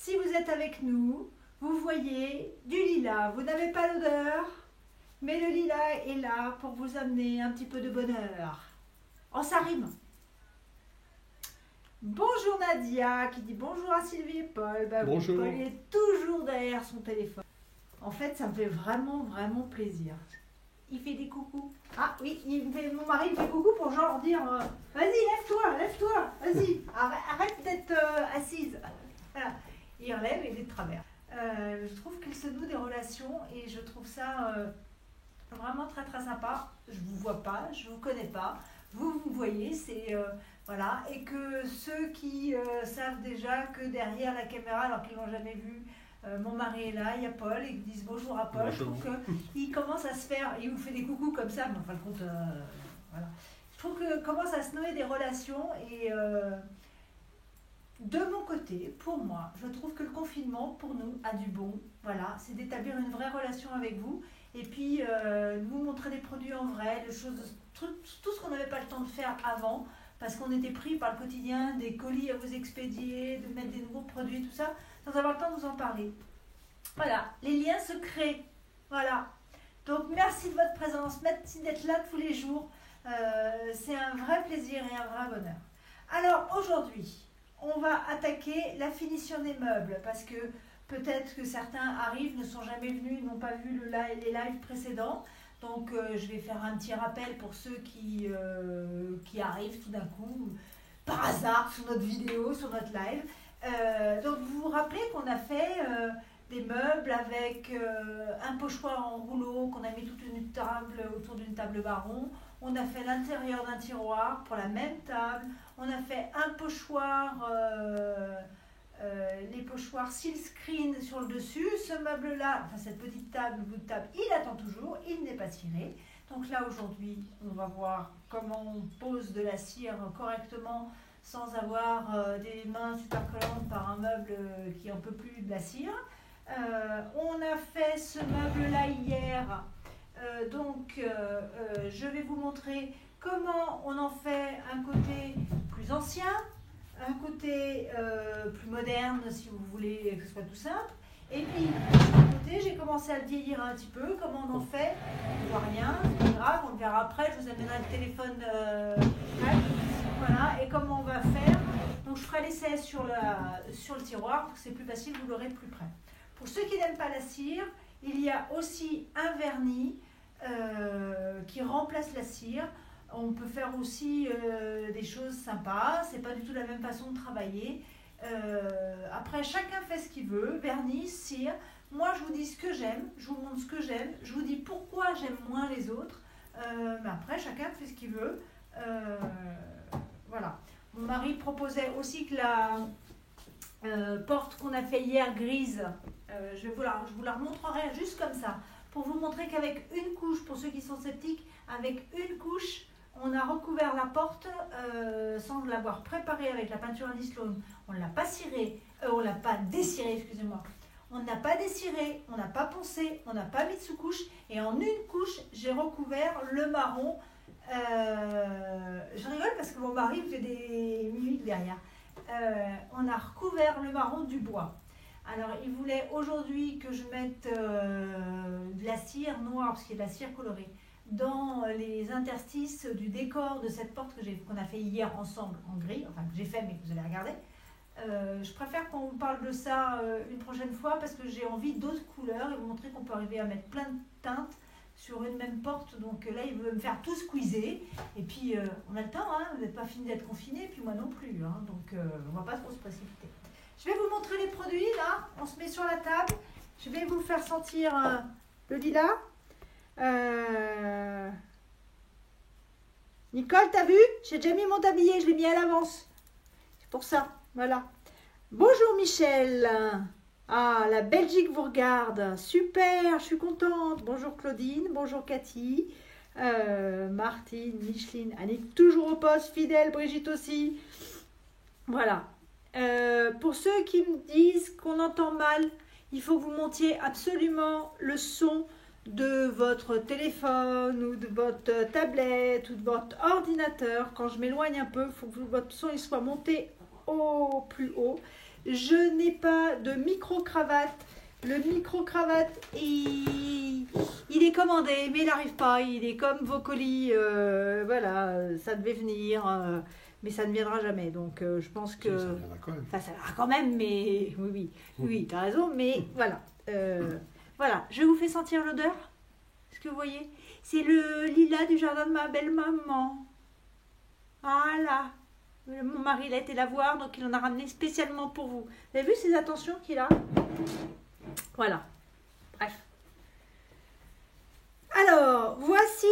Si vous êtes avec nous, vous voyez du lilas. Vous n'avez pas l'odeur, mais le lilas est là pour vous amener un petit peu de bonheur. Oh, ça rime. Bonjour Nadia qui dit bonjour à Sylvie et Paul. Bah, bonjour. Paul est toujours derrière son téléphone. En fait, ça me fait vraiment plaisir. Il fait des coucous. Ah oui, mon mari me fait coucou pour genre dire vas-y, lève-toi, vas-y, arrête d'être assise. Voilà. Il relève et il est de travers. Je trouve qu'il se noue des relations et je trouve ça vraiment très sympa. Je ne vous vois pas, je ne vous connais pas. Vous me voyez, c'est voilà. Et que ceux qui savent déjà que derrière la caméra, alors qu'ils ne l'ont jamais vu, mon mari est là, il y a Paul, et ils disent bonjour à Paul. Bonjour. Je trouve qu'il commence à se faire, il vous fait des coucous comme ça, mais en fin de compte, voilà. Je trouve que commence à se nouer des relations et de mon côté, pour moi, je trouve que le confinement, pour nous, a du bon. Voilà, c'est d'établir une vraie relation avec vous et puis vous montrer des produits en vrai, des choses, tout ce qu'on n'avait pas le temps de faire avant parce qu'on était pris par le quotidien, des colis à vous expédier, de mettre des nouveaux produits, tout ça, sans avoir le temps de vous en parler. Voilà, les liens se créent. Voilà. Donc, merci de votre présence, merci d'être là tous les jours. C'est un vrai plaisir et un vrai bonheur. Alors, aujourd'hui, on va attaquer la finition des meubles parce que peut-être que certains arrivent, ne sont jamais venus, n'ont pas vu les lives précédents. Donc, je vais faire un petit rappel pour ceux qui arrivent tout d'un coup, par hasard, sur notre vidéo, sur notre live. Donc, vous vous rappelez qu'on a fait des meubles avec un pochoir en rouleau, qu'on a mis toute une table autour d'une table baron. On a fait l'intérieur d'un tiroir pour la même table. On a fait un pochoir, les pochoirs silkscreen sur le dessus. Ce meuble-là, enfin cette petite table, bout de table, il attend toujours, il n'est pas ciré. Donc là, aujourd'hui, on va voir comment on pose de la cire correctement sans avoir des mains super collantes par un meuble qui n'en peut plus de la cire. On a fait ce meuble-là hier. Je vais vous montrer comment on en fait un côté plus ancien, un côté plus moderne si vous voulez que ce soit tout simple. Et puis, de l'autre côté, j'ai commencé à le vieillir un petit peu. Comment on en fait? On ne voit rien, c'est pas grave, on le verra après. Je vous amènerai le téléphone prêt. Voilà, et comment on va faire. Donc, je ferai l'essai sur le tiroir pour que c'est plus facile, vous l'aurez plus près. Pour ceux qui n'aiment pas la cire, il y a aussi un vernis qui remplace la cire. On peut faire aussi des choses sympas. C'est pas du tout la même façon de travailler. Après, chacun fait ce qu'il veut. Vernis, cire. Moi, je vous dis ce que j'aime. Je vous montre ce que j'aime. Je vous dis pourquoi j'aime moins les autres. Mais après, chacun fait ce qu'il veut. Voilà. Mon mari proposait aussi que la porte qu'on a fait hier grise, je vous la remontrerai juste comme ça, pour vous montrer qu'avec une couche, pour ceux qui sont sceptiques, avec une couche, on a recouvert la porte sans l'avoir préparée avec la peinture Anti-Sloan. On ne l'a pas cirée, on ne l'a pas dessirée, excusez-moi. On n'a pas dessiré, on n'a pas poncé, on n'a pas mis de sous-couche. Et en une couche, j'ai recouvert le marron. Je rigole parce que mon mari me fait des mimiques derrière. On a recouvert le marron du bois. Alors, il voulait aujourd'hui que je mette de la cire noire, parce qu'il y a de la cire colorée, dans les interstices du décor de cette porte qu'on a fait hier ensemble en gris, enfin que j'ai fait mais que vous allez regarder. Je préfère qu'on parle de ça une prochaine fois parce que j'ai envie d'autres couleurs et vous montrer qu'on peut arriver à mettre plein de teintes sur une même porte. Donc là, il veut me faire tout squeezer. Et puis, on a le temps, hein, vous n'êtes pas fini d'être confinés, et puis moi non plus. Hein, donc, on ne va pas trop se précipiter. Je vais vous montrer les produits, là. On se met sur la table. Je vais vous faire sentir le lilas. Nicole, t'as vu? J'ai déjà mis mon tablier, je l'ai mis à l'avance. C'est pour ça, voilà. Bonjour Michel. Ah, la Belgique vous regarde. Super, je suis contente. Bonjour Claudine, bonjour Cathy, Martine, Micheline, Annick, toujours au poste, fidèle, Brigitte aussi. Voilà. Pour ceux qui me disent qu'on entend mal, il faut que vous montiez absolument le son de votre téléphone ou de votre tablette ou de votre ordinateur. Quand je m'éloigne un peu, il faut que votre son il soit monté au plus haut Je n'ai pas de micro-cravate. Le micro-cravate, il est commandé, mais il n'arrive pas. Il est comme vos colis. Voilà, ça devait venir, mais ça ne viendra jamais. Donc, je pense que... Ça viendra quand même. Enfin, ça viendra quand même, mais... Oui, tu as raison. Mais voilà. Voilà, je vous fais sentir l'odeur. Est-ce que vous voyez? C'est le lilas du jardin de ma belle-maman. Voilà. Mon mari, il a été la voir, donc il en a ramené spécialement pour vous. Vous avez vu ces attentions qu'il a? Voilà. Bref. Alors, voici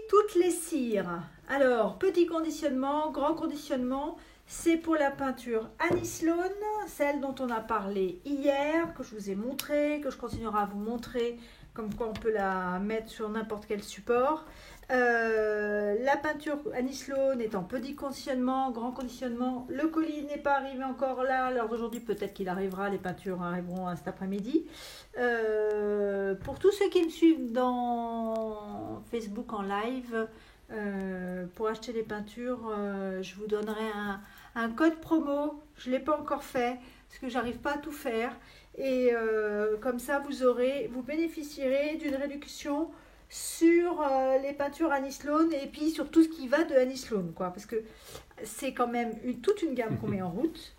toutes les cires. Alors, petit conditionnement, grand conditionnement, c'est pour la peinture Annie Sloan, celle dont on a parlé hier, que je vous ai montré, que je continuerai à vous montrer, comme quoi on peut la mettre sur n'importe quel support. La peinture Annie Sloan est en petit conditionnement, grand conditionnement. Le colis n'est pas arrivé encore là. Alors aujourd'hui, peut-être qu'il arrivera. Les peintures arriveront cet après-midi. Pour tous ceux qui me suivent dans Facebook en live, pour acheter les peintures, je vous donnerai un code promo. Je ne l'ai pas encore fait parce que j'arrive pas à tout faire. Et comme ça, vous bénéficierez d'une réduction sur les peintures Annie Sloan et puis sur tout ce qui va de Annie Sloan, quoi, parce que c'est quand même toute une gamme qu'on met en route,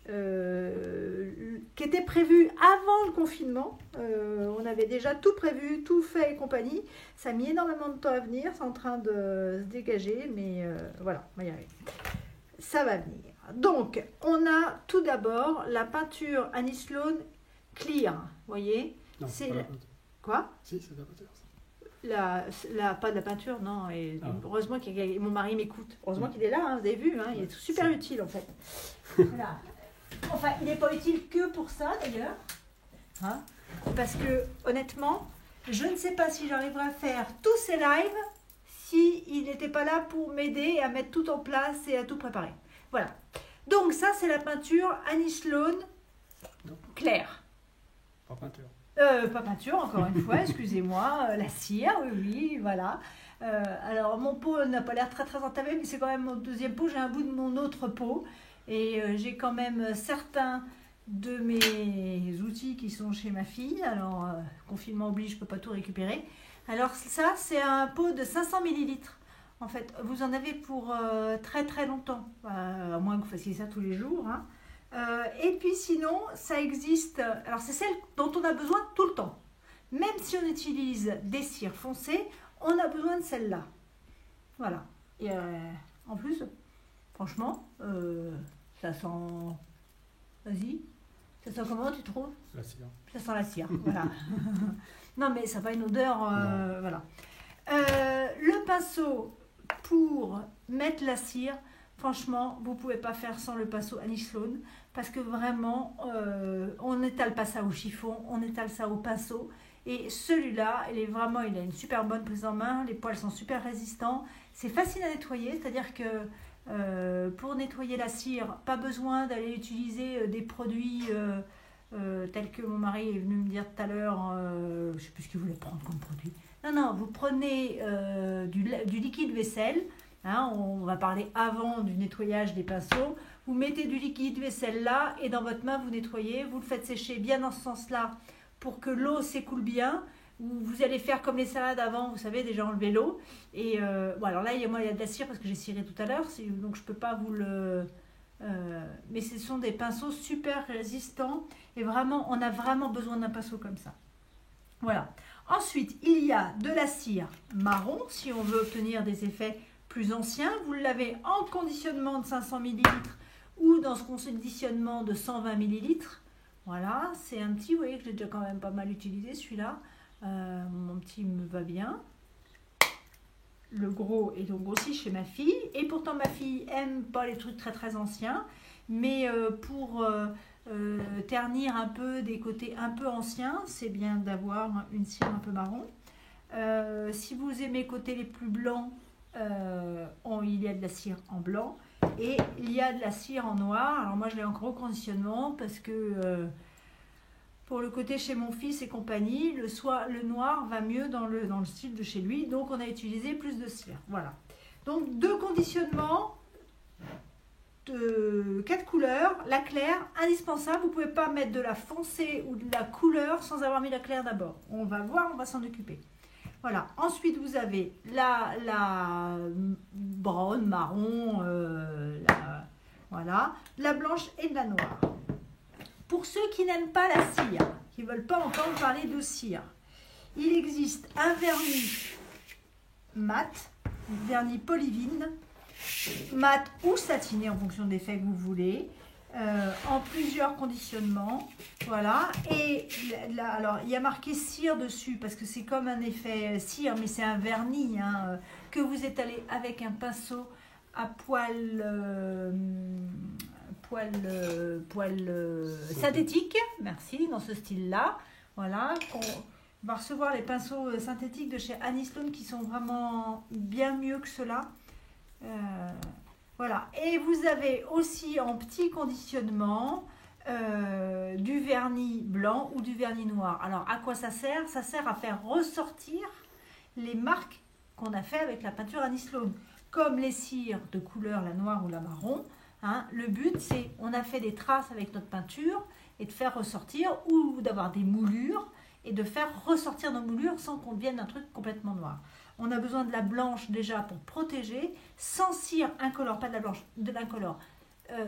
qui était prévue avant le confinement. On avait déjà tout prévu, tout fait et compagnie. Ça a mis énormément de temps à venir, c'est en train de se dégager, mais voilà, on va y arriver. Ça va venir. Donc, on a tout d'abord la peinture Annie Sloan Clear, vous voyez? Non, c'est pas la la... peinture. Quoi? Si, c'est la peinture. Pas de la peinture, non. Et Ah. heureusement mon mari m'écoute. Heureusement qu'il est là, hein, vous avez vu, hein, il est super utile en fait. Voilà. Enfin, il n'est pas utile que pour ça d'ailleurs. Hein, parce que honnêtement, je ne sais pas si j'arriverai à faire tous ces lives s'il n'était pas là pour m'aider à mettre tout en place et à tout préparer. Voilà. Donc ça, c'est la peinture Annie Sloan Claire. Pas peinture. Pas peinture, encore une fois, excusez-moi, la cire, oui, voilà. Alors, mon pot n'a pas l'air très très entamé, mais c'est quand même mon deuxième pot. J'ai un bout de mon autre pot et j'ai quand même certains de mes outils qui sont chez ma fille. Alors, confinement oblige, je ne peux pas tout récupérer. Alors, ça, c'est un pot de 500 millilitres. En fait, vous en avez pour très très longtemps, à moins que vous fassiez ça tous les jours, hein. Et puis sinon, ça existe, alors c'est celle dont on a besoin tout le temps. Même si on utilise des cires foncées, on a besoin de celle-là. Voilà. Et en plus, franchement, ça sent... Vas-y. Ça sent comment, tu trouves? La cire. Ça sent la cire, voilà. Non, mais ça n'a pas une odeur, voilà. Le pinceau pour mettre la cire, franchement, vous ne pouvez pas faire sans le pinceau Annie Sloan parce que vraiment, on étale pas ça au chiffon, on étale ça au pinceau. Et celui-là, il a une super bonne prise en main, les poils sont super résistants, c'est facile à nettoyer, c'est-à-dire que pour nettoyer la cire, pas besoin d'aller utiliser des produits tels que mon mari est venu me dire tout à l'heure, je ne sais plus ce qu'il voulait prendre comme produit. Non, vous prenez du liquide vaisselle. Hein, on va parler avant du nettoyage des pinceaux. Vous mettez du liquide vaisselle là et dans votre main vous nettoyez. Vous le faites sécher bien dans ce sens-là pour que l'eau s'écoule bien. Vous allez faire comme les salades avant, vous savez, déjà enlever l'eau. Et bon, alors là, il y a de la cire parce que j'ai ciré tout à l'heure, donc je ne peux pas vous le... mais ce sont des pinceaux super résistants et vraiment, on a vraiment besoin d'un pinceau comme ça. Voilà. Ensuite, il y a de la cire marron si on veut obtenir des effets plus ancien, vous l'avez en conditionnement de 500 ml ou dans ce conditionnement de 120 ml. Voilà, c'est un petit, vous voyez que j'ai déjà quand même pas mal utilisé celui-là. Mon petit me va bien. Le gros est donc aussi chez ma fille. Et pourtant ma fille aime pas les trucs très très anciens. Mais pour ternir un peu des côtés un peu anciens, c'est bien d'avoir une cire un peu marron. Si vous aimez côté les plus blancs, il y a de la cire en blanc et il y a de la cire en noir. Alors moi je l'ai en gros conditionnement parce que pour le côté chez mon fils et compagnie, le noir va mieux dans le style de chez lui, donc on a utilisé plus de cire. Voilà, donc 2 conditionnements, 4 couleurs. La claire, indispensable. Vous ne pouvez pas mettre de la foncée ou de la couleur sans avoir mis la claire d'abord. On va voir, on va s'en occuper. Voilà. Ensuite, vous avez la brune, marron, voilà, la blanche et de la noire. Pour ceux qui n'aiment pas la cire, qui ne veulent pas entendre parler de cire, il existe un vernis mat, un vernis polyvine, mat ou satiné en fonction de l'effet que vous voulez, en plusieurs conditionnements, voilà. Et là, alors il y a marqué cire dessus parce que c'est comme un effet cire, mais c'est un vernis hein, que vous étalez avec un pinceau à poil synthétique, merci, dans ce style-là, voilà. On va recevoir les pinceaux synthétiques de chez Annie Sloan qui sont vraiment bien mieux que ceux-là. Voilà, et vous avez aussi en petit conditionnement du vernis blanc ou du vernis noir. Alors à quoi ça sert? Ça sert à faire ressortir les marques qu'on a fait avec la peinture Annie Sloan, comme les cires de couleur, la noire ou la marron. Hein. Le but c'est, on a fait des traces avec notre peinture et de faire ressortir ou d'avoir des moulures et de faire ressortir nos moulures sans qu'on devienne un truc complètement noir. On a besoin de la blanche déjà pour protéger, sans cire incolore, pas de la blanche, de l'incolore.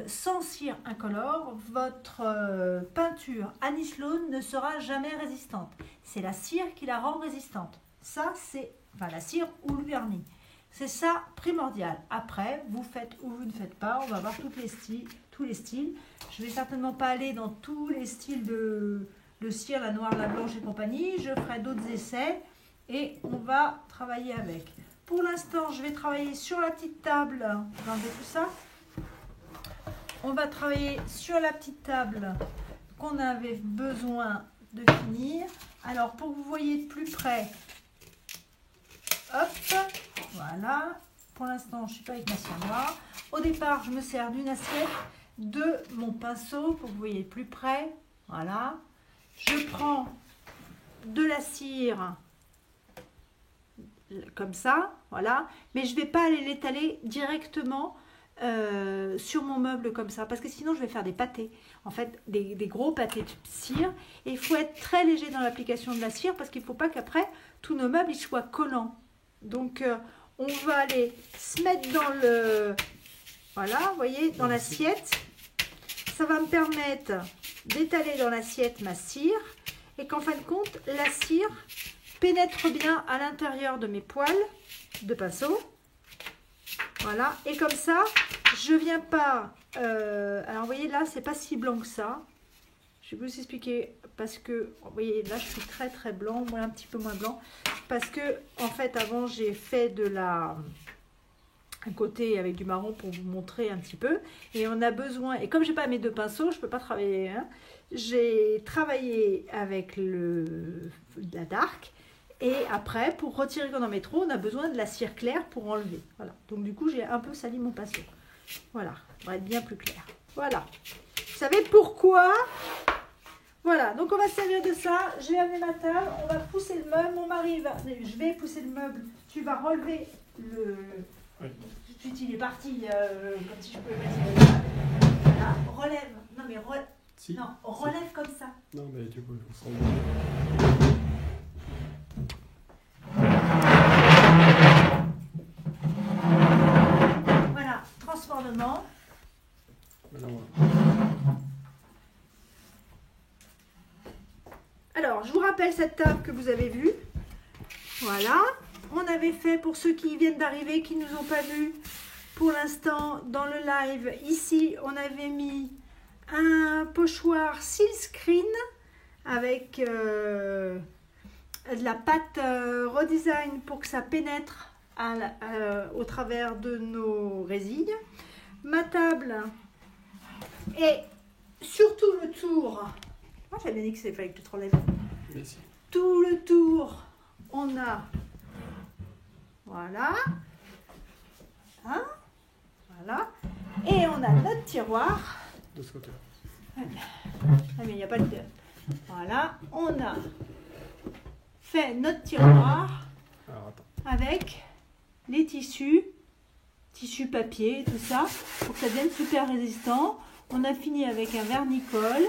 Sans cire incolore, votre peinture Annie Sloan ne sera jamais résistante. C'est la cire qui la rend résistante. Ça, c'est la cire ou le vernis. C'est ça primordial. Après, vous faites ou vous ne faites pas. On va voir tous les styles. Je ne vais certainement pas aller dans tous les styles de cire, la noire, la blanche et compagnie. Je ferai d'autres essais. Et on va travailler avec. Pour l'instant, je vais travailler sur la petite table. Je vais enlever tout ça. On va travailler sur la petite table qu'on avait besoin de finir. Alors, pour que vous voyez de plus près, hop, voilà. Pour l'instant, je ne suis pas avec ma cire noire. Au départ, je me sers d'une assiette, de mon pinceau pour que vous voyez de plus près. Voilà. Je prends de la cire comme ça, voilà, mais je ne vais pas aller l'étaler directement sur mon meuble comme ça, parce que sinon je vais faire des pâtés, en fait des gros pâtés de cire, et il faut être très léger dans l'application de la cire, parce qu'il ne faut pas qu'après tous nos meubles ils soient collants. Donc on va aller se mettre dans le, voilà, vous voyez, dans l'assiette, ça va me permettre d'étaler dans l'assiette ma cire, et qu'en fin de compte, la cire pénètre bien à l'intérieur de mes poils de pinceau. Voilà, et comme ça, je viens pas... alors, vous voyez, là, c'est pas si blanc que ça. Je vais vous expliquer, parce que, vous voyez, là, je suis très, très blanc, moi, un petit peu moins blanc. Parce que, en fait, avant, j'ai fait un côté avec du marron pour vous montrer un petit peu. Et on a besoin... Et comme j'ai pas mes deux pinceaux, je peux pas travailler. Hein, j'ai travaillé avec la dark. Et après, pour retirer quand on en met trop, on a besoin de la cire claire pour enlever. Voilà. Donc du coup, j'ai un peu sali mon pinceau. Voilà, ça va être bien plus clair. Voilà. Vous savez pourquoi? Voilà, donc on va se servir de ça. Je vais amener ma table, on va pousser le meuble. Mon mari va... Je vais pousser le meuble. Tu vas relever le... Oui. Tout de suite, il est parti, comme si je pouvais mettre... Voilà, relève. Non, mais si. Non, relève si. Comme ça. Non, mais du coup, on s'en... Voilà, transformement. Alors, je vous rappelle cette table que vous avez vue. Voilà. On avait fait, pour ceux qui viennent d'arriver, qui ne nous ont pas vus pour l'instant dans le live, ici, on avait mis un pochoir silkscreen avec de la pâte redesign pour que ça pénètre au travers de nos résilles. Ma table et surtout le tour. Moi j'avais dit que c'est fallait que tu te relèves. Merci. Tout le tour, on a voilà, hein, voilà, et on a notre tiroir. De ce côté. Ah mais il n'y a pas de... Voilà, on a fait notre tiroir avec les tissus tissu papier, tout ça, pour que ça devienne super résistant. On a fini avec un vernis-colle.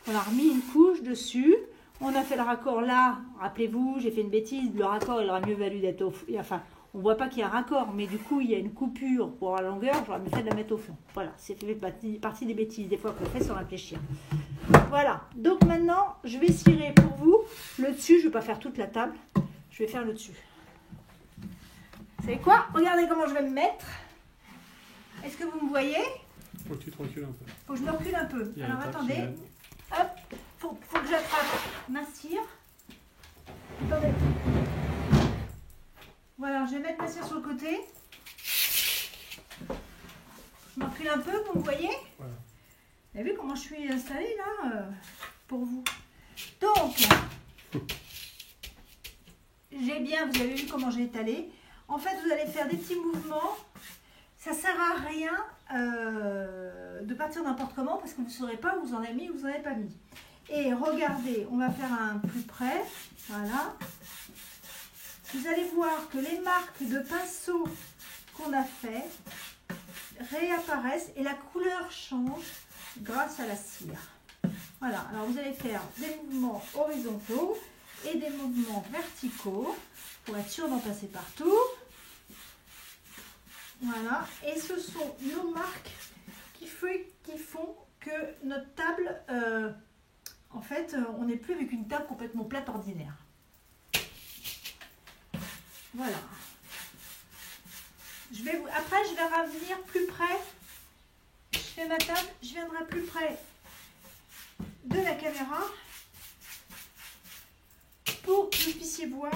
On a remis une couche dessus. On a fait le raccord là. Rappelez-vous, j'ai fait une bêtise. Le raccord, il aurait mieux valu d'être au fond. Enfin, on ne voit pas qu'il y a un raccord, mais du coup, il y a une coupure pour la longueur. J'aurais mieux fait de la mettre au fond. Voilà, c'est fait partie des bêtises, des fois qu'on fait sans réfléchir. Voilà, donc maintenant, je vais cirer pour vous le dessus. Je ne vais pas faire toute la table. Je vais faire le dessus. Vous savez quoi? Regardez comment je vais me mettre. Est-ce que vous me voyez? Faut que tu te recules un peu. Faut que je me recule un peu. Il y a Alors un tas attendez. qui Hop, faut que j'attrape ma cire. Attendez. Voilà, je vais mettre ma cire sur le côté. Je me recule un peu, vous me voyez? Voilà. Vous avez vu comment je suis installée là pour vous? Donc, vous avez vu comment j'ai étalé. En fait, vous allez faire des petits mouvements. Ça ne sert à rien de partir n'importe comment parce que vous ne saurez pas où vous en avez mis ou vous n'en avez pas mis. Et regardez, on va faire un plus près. Voilà. Vous allez voir que les marques de pinceau qu'on a fait réapparaissent et la couleur change grâce à la cire. Voilà, alors vous allez faire des mouvements horizontaux et des mouvements verticaux pour être sûr d'en passer partout. Voilà, et ce sont nos marques qui font que notre table, en fait, on n'est plus avec une table complètement plate ordinaire. Voilà. Après, je vais revenir plus près. Je fais ma table, je viendrai plus près de la caméra pour que vous puissiez voir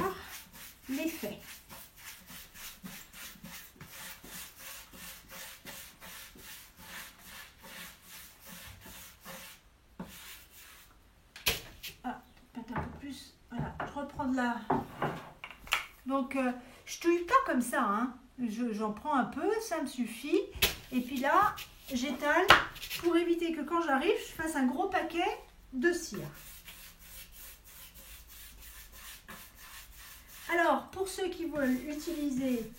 l'effet. Ah, peut-être un peu plus. Voilà, je reprends de là. Donc, je touille pas comme ça, hein. J'en prends un peu, ça me suffit. Et puis là, j'étale pour éviter que quand j'arrive, je fasse un gros paquet de cire. Alors, pour ceux qui veulent utiliser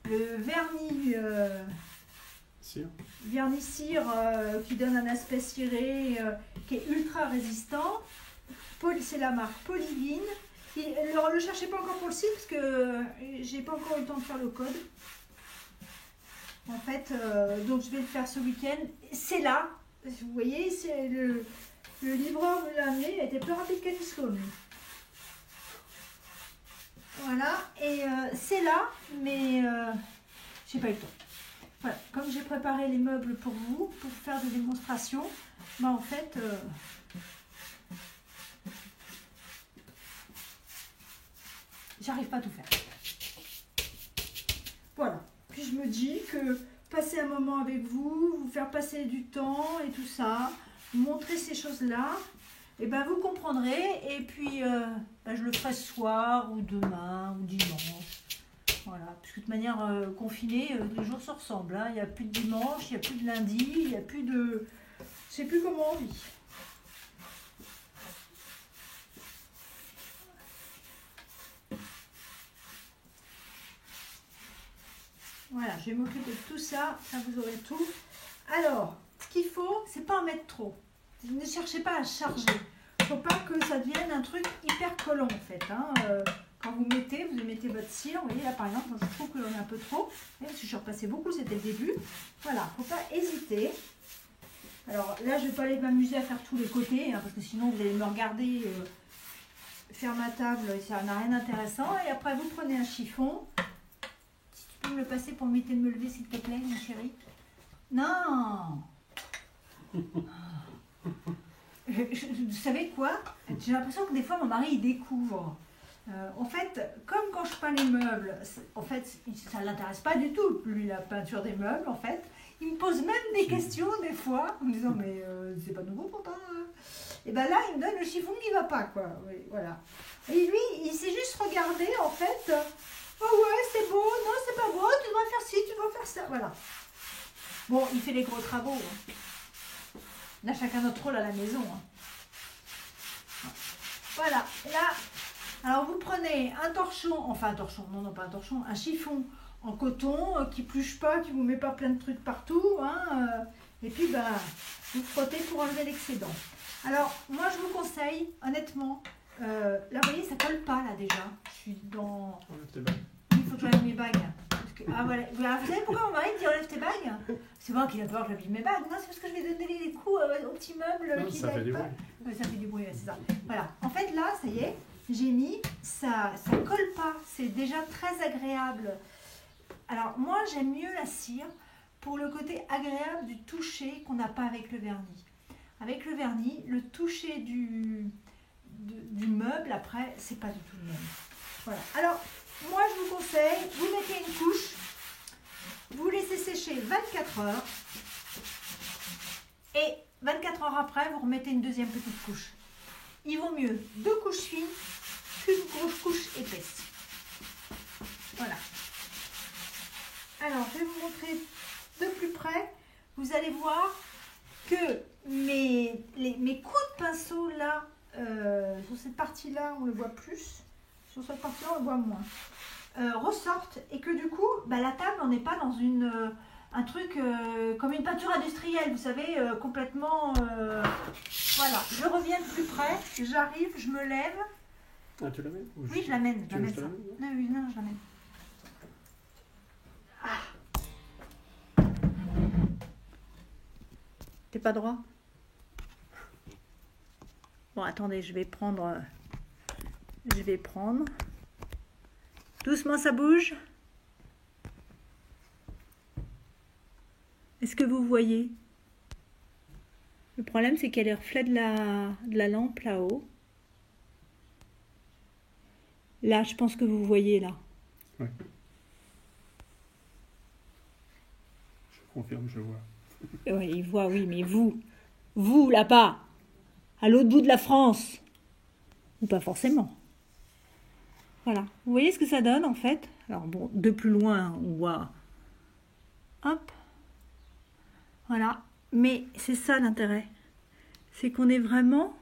le vernis cire qui donne un aspect ciré, qui est ultra résistant, c'est la marque Polyvine. Ne le cherchez pas encore pour le site parce que j'ai pas encore eu le temps de faire le code. En fait, donc je vais le faire ce week-end. C'est là, vous voyez, c'est le livreur me l'a amené, il a été plus rapide qu'Anisco. Voilà, et c'est là, mais j'ai pas eu le temps. Voilà, comme j'ai préparé les meubles pour vous, pour faire des démonstrations, bah en fait, j'arrive pas à tout faire. Voilà. Puis je me dis que passer un moment avec vous, vous faire passer du temps et tout ça, vous montrer ces choses-là, et ben vous comprendrez. Et puis je le ferai ce soir ou demain ou dimanche. Voilà. Parce que de toute manière confinée, les jours se ressemblent. Hein. Il n'y a plus de dimanche, il n'y a plus de lundi, il n'y a plus de... Je sais plus comment on vit. Voilà, je vais m'occuper de tout ça, ça vous aurez tout. Alors, ce qu'il faut, c'est pas en mettre trop. Ne cherchez pas à charger. Il ne faut pas que ça devienne un truc hyper collant en fait. Hein. Quand vous mettez votre cire, vous voyez là par exemple, moi, je trouve que l'on est un peu trop. Même si je suis repassée beaucoup, c'était le début. Voilà, il ne faut pas hésiter. Alors là, je ne vais pas aller m'amuser à faire tous les côtés, hein, parce que sinon vous allez me regarder faire ma table, ça n'a rien d'intéressant. Et après, vous prenez un chiffon. Tu peux me le passer pour m'éviter de me lever, s'il te plaît, mon chéri? Non. Vous savez quoi? J'ai l'impression que des fois, mon mari, il découvre. En fait, comme quand je peins les meubles, en fait, ça ne l'intéresse pas du tout, lui, la peinture des meubles, en fait. Il me pose même des questions, des fois, en me disant, mais c'est pas nouveau, papa. Et bien là, il me donne le chiffon qui ne va pas, quoi. Oui, voilà. Et lui, il s'est juste regardé, en fait... Oh ouais, c'est beau, non, c'est pas beau, tu dois faire ci, tu dois faire ça, voilà. Bon, il fait les gros travaux. Hein. On a chacun notre rôle à la maison. Hein. Voilà, là, alors vous prenez un torchon, enfin un torchon, non, pas un torchon, un chiffon en coton, qui pluche pas, qui vous met pas plein de trucs partout. Hein, et puis, vous frottez pour enlever l'excédent. Alors, moi, je vous conseille, honnêtement, là, vous voyez, ça colle pas, là, déjà. Je suis dans... Enlève tes bagues. Il faut que j'enlève mes bagues. Voilà. Vous savez pourquoi mon mari dit enlève tes bagues? C'est moi qui a peur que j'abîme mes bagues. Non, c'est parce que je vais donner les coups au petit meuble. Non, qui ça fait du bruit. Ouais, ça fait du bruit, c'est ça. Voilà. En fait, là, ça y est, j'ai mis, ça colle pas. C'est déjà très agréable. Alors, moi, j'aime mieux la cire pour le côté agréable du toucher qu'on n'a pas avec le vernis. Avec le vernis, le toucher du meuble, après, c'est pas du tout le même. Voilà. Alors, moi, je vous conseille, vous mettez une couche, vous laissez sécher 24 heures et 24 heures après, vous remettez une deuxième petite couche. Il vaut mieux 2 couches fines qu'une grosse couche épaisse. Voilà. Alors, je vais vous montrer de plus près. Vous allez voir que mes coups de pinceau là, sur cette partie-là, on le voit plus. Sur cette partie-là, on le voit moins. Ressortent et que du coup, la table, on n'est pas dans un truc comme une peinture industrielle, vous savez, complètement... Voilà, je reviens de plus près, j'arrive, je me lève. Ah, tu l'amènes? Oui, je l'amène, je l'amène ça. l'amène? Non, oui, non, je l'amène. T'es pas droit? Bon, attendez, je vais prendre... Doucement, ça bouge. Est-ce que vous voyez? Le problème, c'est qu'il y a les reflets de la lampe là-haut. Là, je pense que vous voyez, là. Oui. Je confirme, je vois. Oui, il voit, oui, mais vous, là-bas, à l'autre bout de la France, ou pas forcément. Voilà, vous voyez ce que ça donne en fait? Alors bon, de plus loin, on voit, hop, voilà, mais c'est ça l'intérêt, c'est qu'on est vraiment,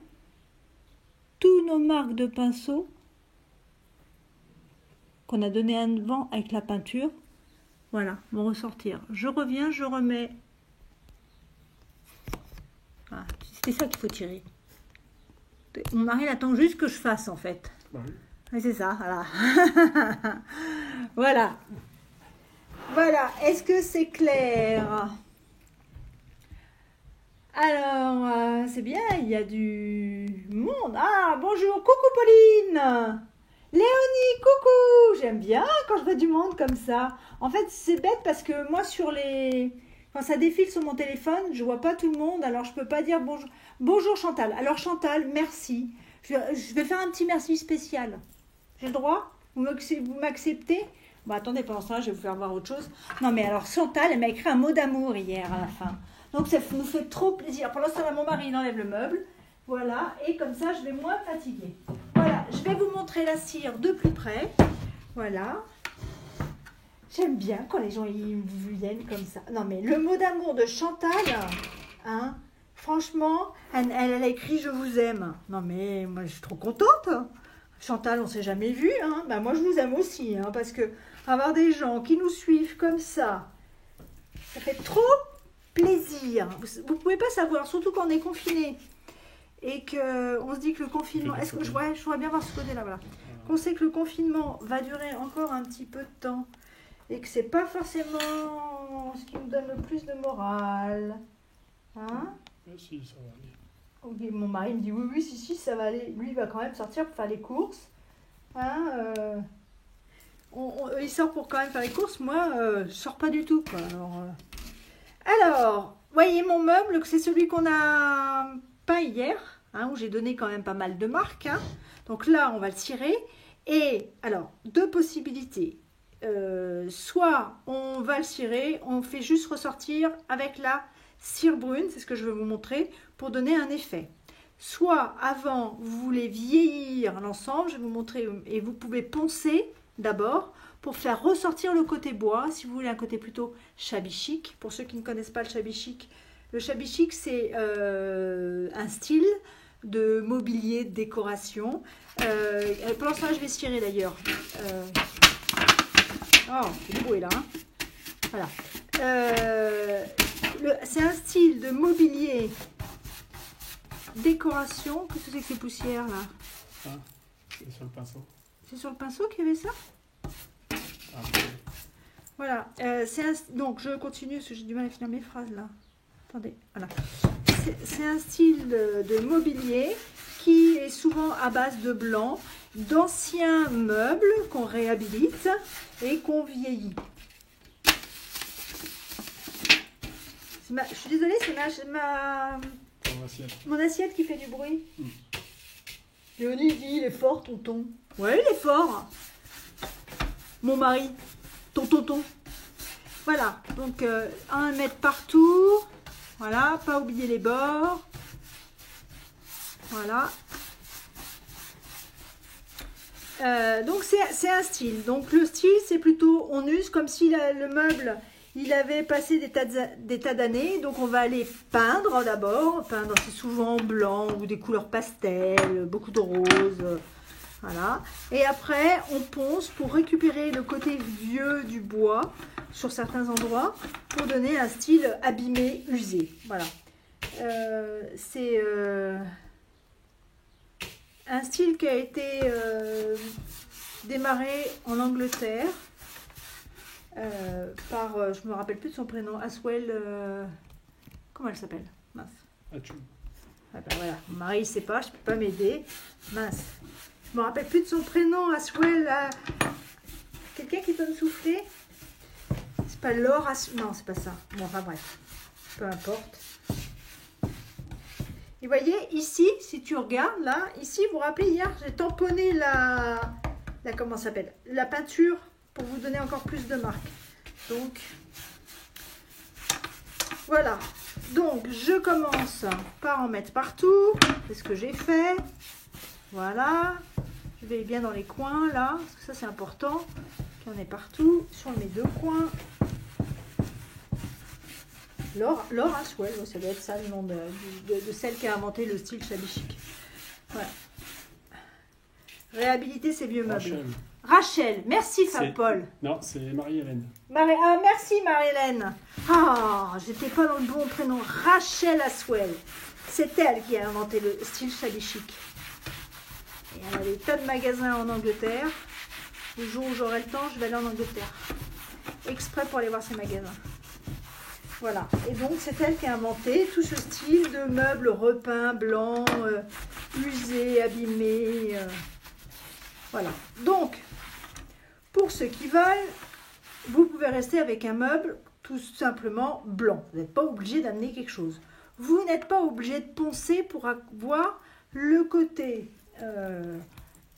tous nos marques de pinceau qu'on a donné un vent avec la peinture, voilà, vont ressortir. Je reviens, je remets, voilà, c'était ça qu'il faut tirer. Mon mari il attend juste que je fasse en fait. Bah oui. Oui, c'est ça, voilà. Voilà. Voilà, est-ce que c'est clair? Alors, c'est bien, il y a du monde. Ah, bonjour, coucou Pauline. Léonie, coucou. J'aime bien quand je vois du monde comme ça. En fait, c'est bête parce que moi, quand ça défile sur mon téléphone, je vois pas tout le monde, alors je peux pas dire bonjour. Bonjour Chantal. Alors Chantal, merci. Je vais faire un petit merci spécial. J'ai le droit? Vous m'acceptez? Bon, attendez, pendant ce temps-là, je vais vous faire voir autre chose. Non, mais alors, Chantal, elle m'a écrit un mot d'amour hier à la fin. Donc, ça nous fait trop plaisir. Pendant ce temps-là, mon mari, il enlève le meuble. Voilà, et comme ça, je vais moins fatiguer. Voilà, je vais vous montrer la cire de plus près. Voilà. J'aime bien quand les gens ils viennent comme ça. Non, mais le mot d'amour de Chantal, hein, franchement, elle a écrit « Je vous aime ». Non, mais moi, je suis trop contente. Chantal, on ne s'est jamais vu, hein. Moi je vous aime aussi, hein, parce que avoir des gens qui nous suivent comme ça fait trop plaisir. Vous ne pouvez pas savoir, surtout quand on est confiné et qu'on se dit que le confinement... Est-ce que je pourrais bien voir ce côté-là, voilà. Qu'on sait que le confinement va durer encore un petit peu de temps et que c'est pas forcément ce qui nous donne le plus de morale. Hein? Si, ça va aller. Okay, mon mari me dit oui, si, ça va aller. Lui, il va quand même sortir pour faire les courses. Hein, il sort pour quand même faire les courses. Moi, je sors pas du tout, quoi. Alors, voyez mon meuble, c'est celui qu'on a peint hier, hein, où j'ai donné quand même pas mal de marques. Hein. Donc là, on va le cirer. Et alors, 2 possibilités. Soit on va le cirer, on fait juste ressortir avec la cire brune, c'est ce que je vais vous montrer, pour donner un effet. Soit avant, vous voulez vieillir l'ensemble, je vais vous montrer, et vous pouvez poncer d'abord pour faire ressortir le côté bois, si vous voulez un côté plutôt shabby chic. Pour ceux qui ne connaissent pas le shabby chic, c'est un style de mobilier, de décoration. Pour l'instant, je vais cirer d'ailleurs. Oh, c'est du bruit là. Hein. Voilà. C'est un style de mobilier, décoration. Qu'est-ce que c'est que ces poussières là? Ah, c'est sur le pinceau. C'est sur le pinceau qu'il y avait ça? Ah, ok. Voilà. Donc je continue parce que j'ai du mal à finir mes phrases là. Attendez. Voilà. C'est un style de mobilier qui est souvent à base de blanc, d'anciens meubles qu'on réhabilite et qu'on vieillit. Je suis désolée, c'est mon assiette qui fait du bruit. Léonie dit, il est fort, tonton. Ouais, il est fort. Mon mari, ton tonton. Voilà, donc 1 mètre partout. Voilà, pas oublier les bords. Voilà. Donc c'est un style. Donc le style, c'est plutôt, on use comme si le meuble, il avait passé des tas d'années. Donc on va aller peindre d'abord. Peindre, c'est souvent blanc ou des couleurs pastel, beaucoup de rose. Voilà. Et après, on ponce pour récupérer le côté vieux du bois sur certains endroits pour donner un style abîmé, usé. Voilà. C'est un style qui a été démarré en Angleterre par, je me rappelle plus de son prénom, Aswell, comment elle s'appelle? Mince. Ah ben voilà, mon mari ne sait pas, je ne peux pas m'aider. Mince. Je me rappelle plus de son prénom, Aswell. Quelqu'un qui peut me souffler? C'est pas Laure Aswell. Non, c'est pas ça. Bon, enfin bref. Peu importe. Et vous voyez, ici, si tu regardes, là, ici, vous vous rappelez, hier, j'ai tamponné comment ça s'appelle? La peinture pour vous donner encore plus de marques. Donc, voilà. Donc, je commence par en mettre partout. C'est ce que j'ai fait. Voilà. Je vais bien dans les coins, là. Parce que ça, c'est important. Qu'il y en ait partout. Sur mes 2 coins. Laure Aswell, ça doit être ça le nom de celle qui a inventé le style shabby chic. Voilà. Réhabiliter ces vieux meubles. Rachel, merci Paul. Non, c'est Marie-Hélène. Merci Marie-Hélène. Ah, j'étais pas dans le bon prénom. Rachel Aswell. C'est elle qui a inventé le style shabby chic. Et elle a des tas de magasins en Angleterre. Le jour où j'aurai le temps, je vais aller en Angleterre. Exprès pour aller voir ces magasins. Voilà. Et donc, c'est elle qui a inventé tout ce style de meubles repeints, blancs, usés, abîmés. Voilà. Donc, pour ceux qui veulent, vous pouvez rester avec un meuble tout simplement blanc. Vous n'êtes pas obligé d'amener quelque chose. Vous n'êtes pas obligé de poncer pour avoir le côté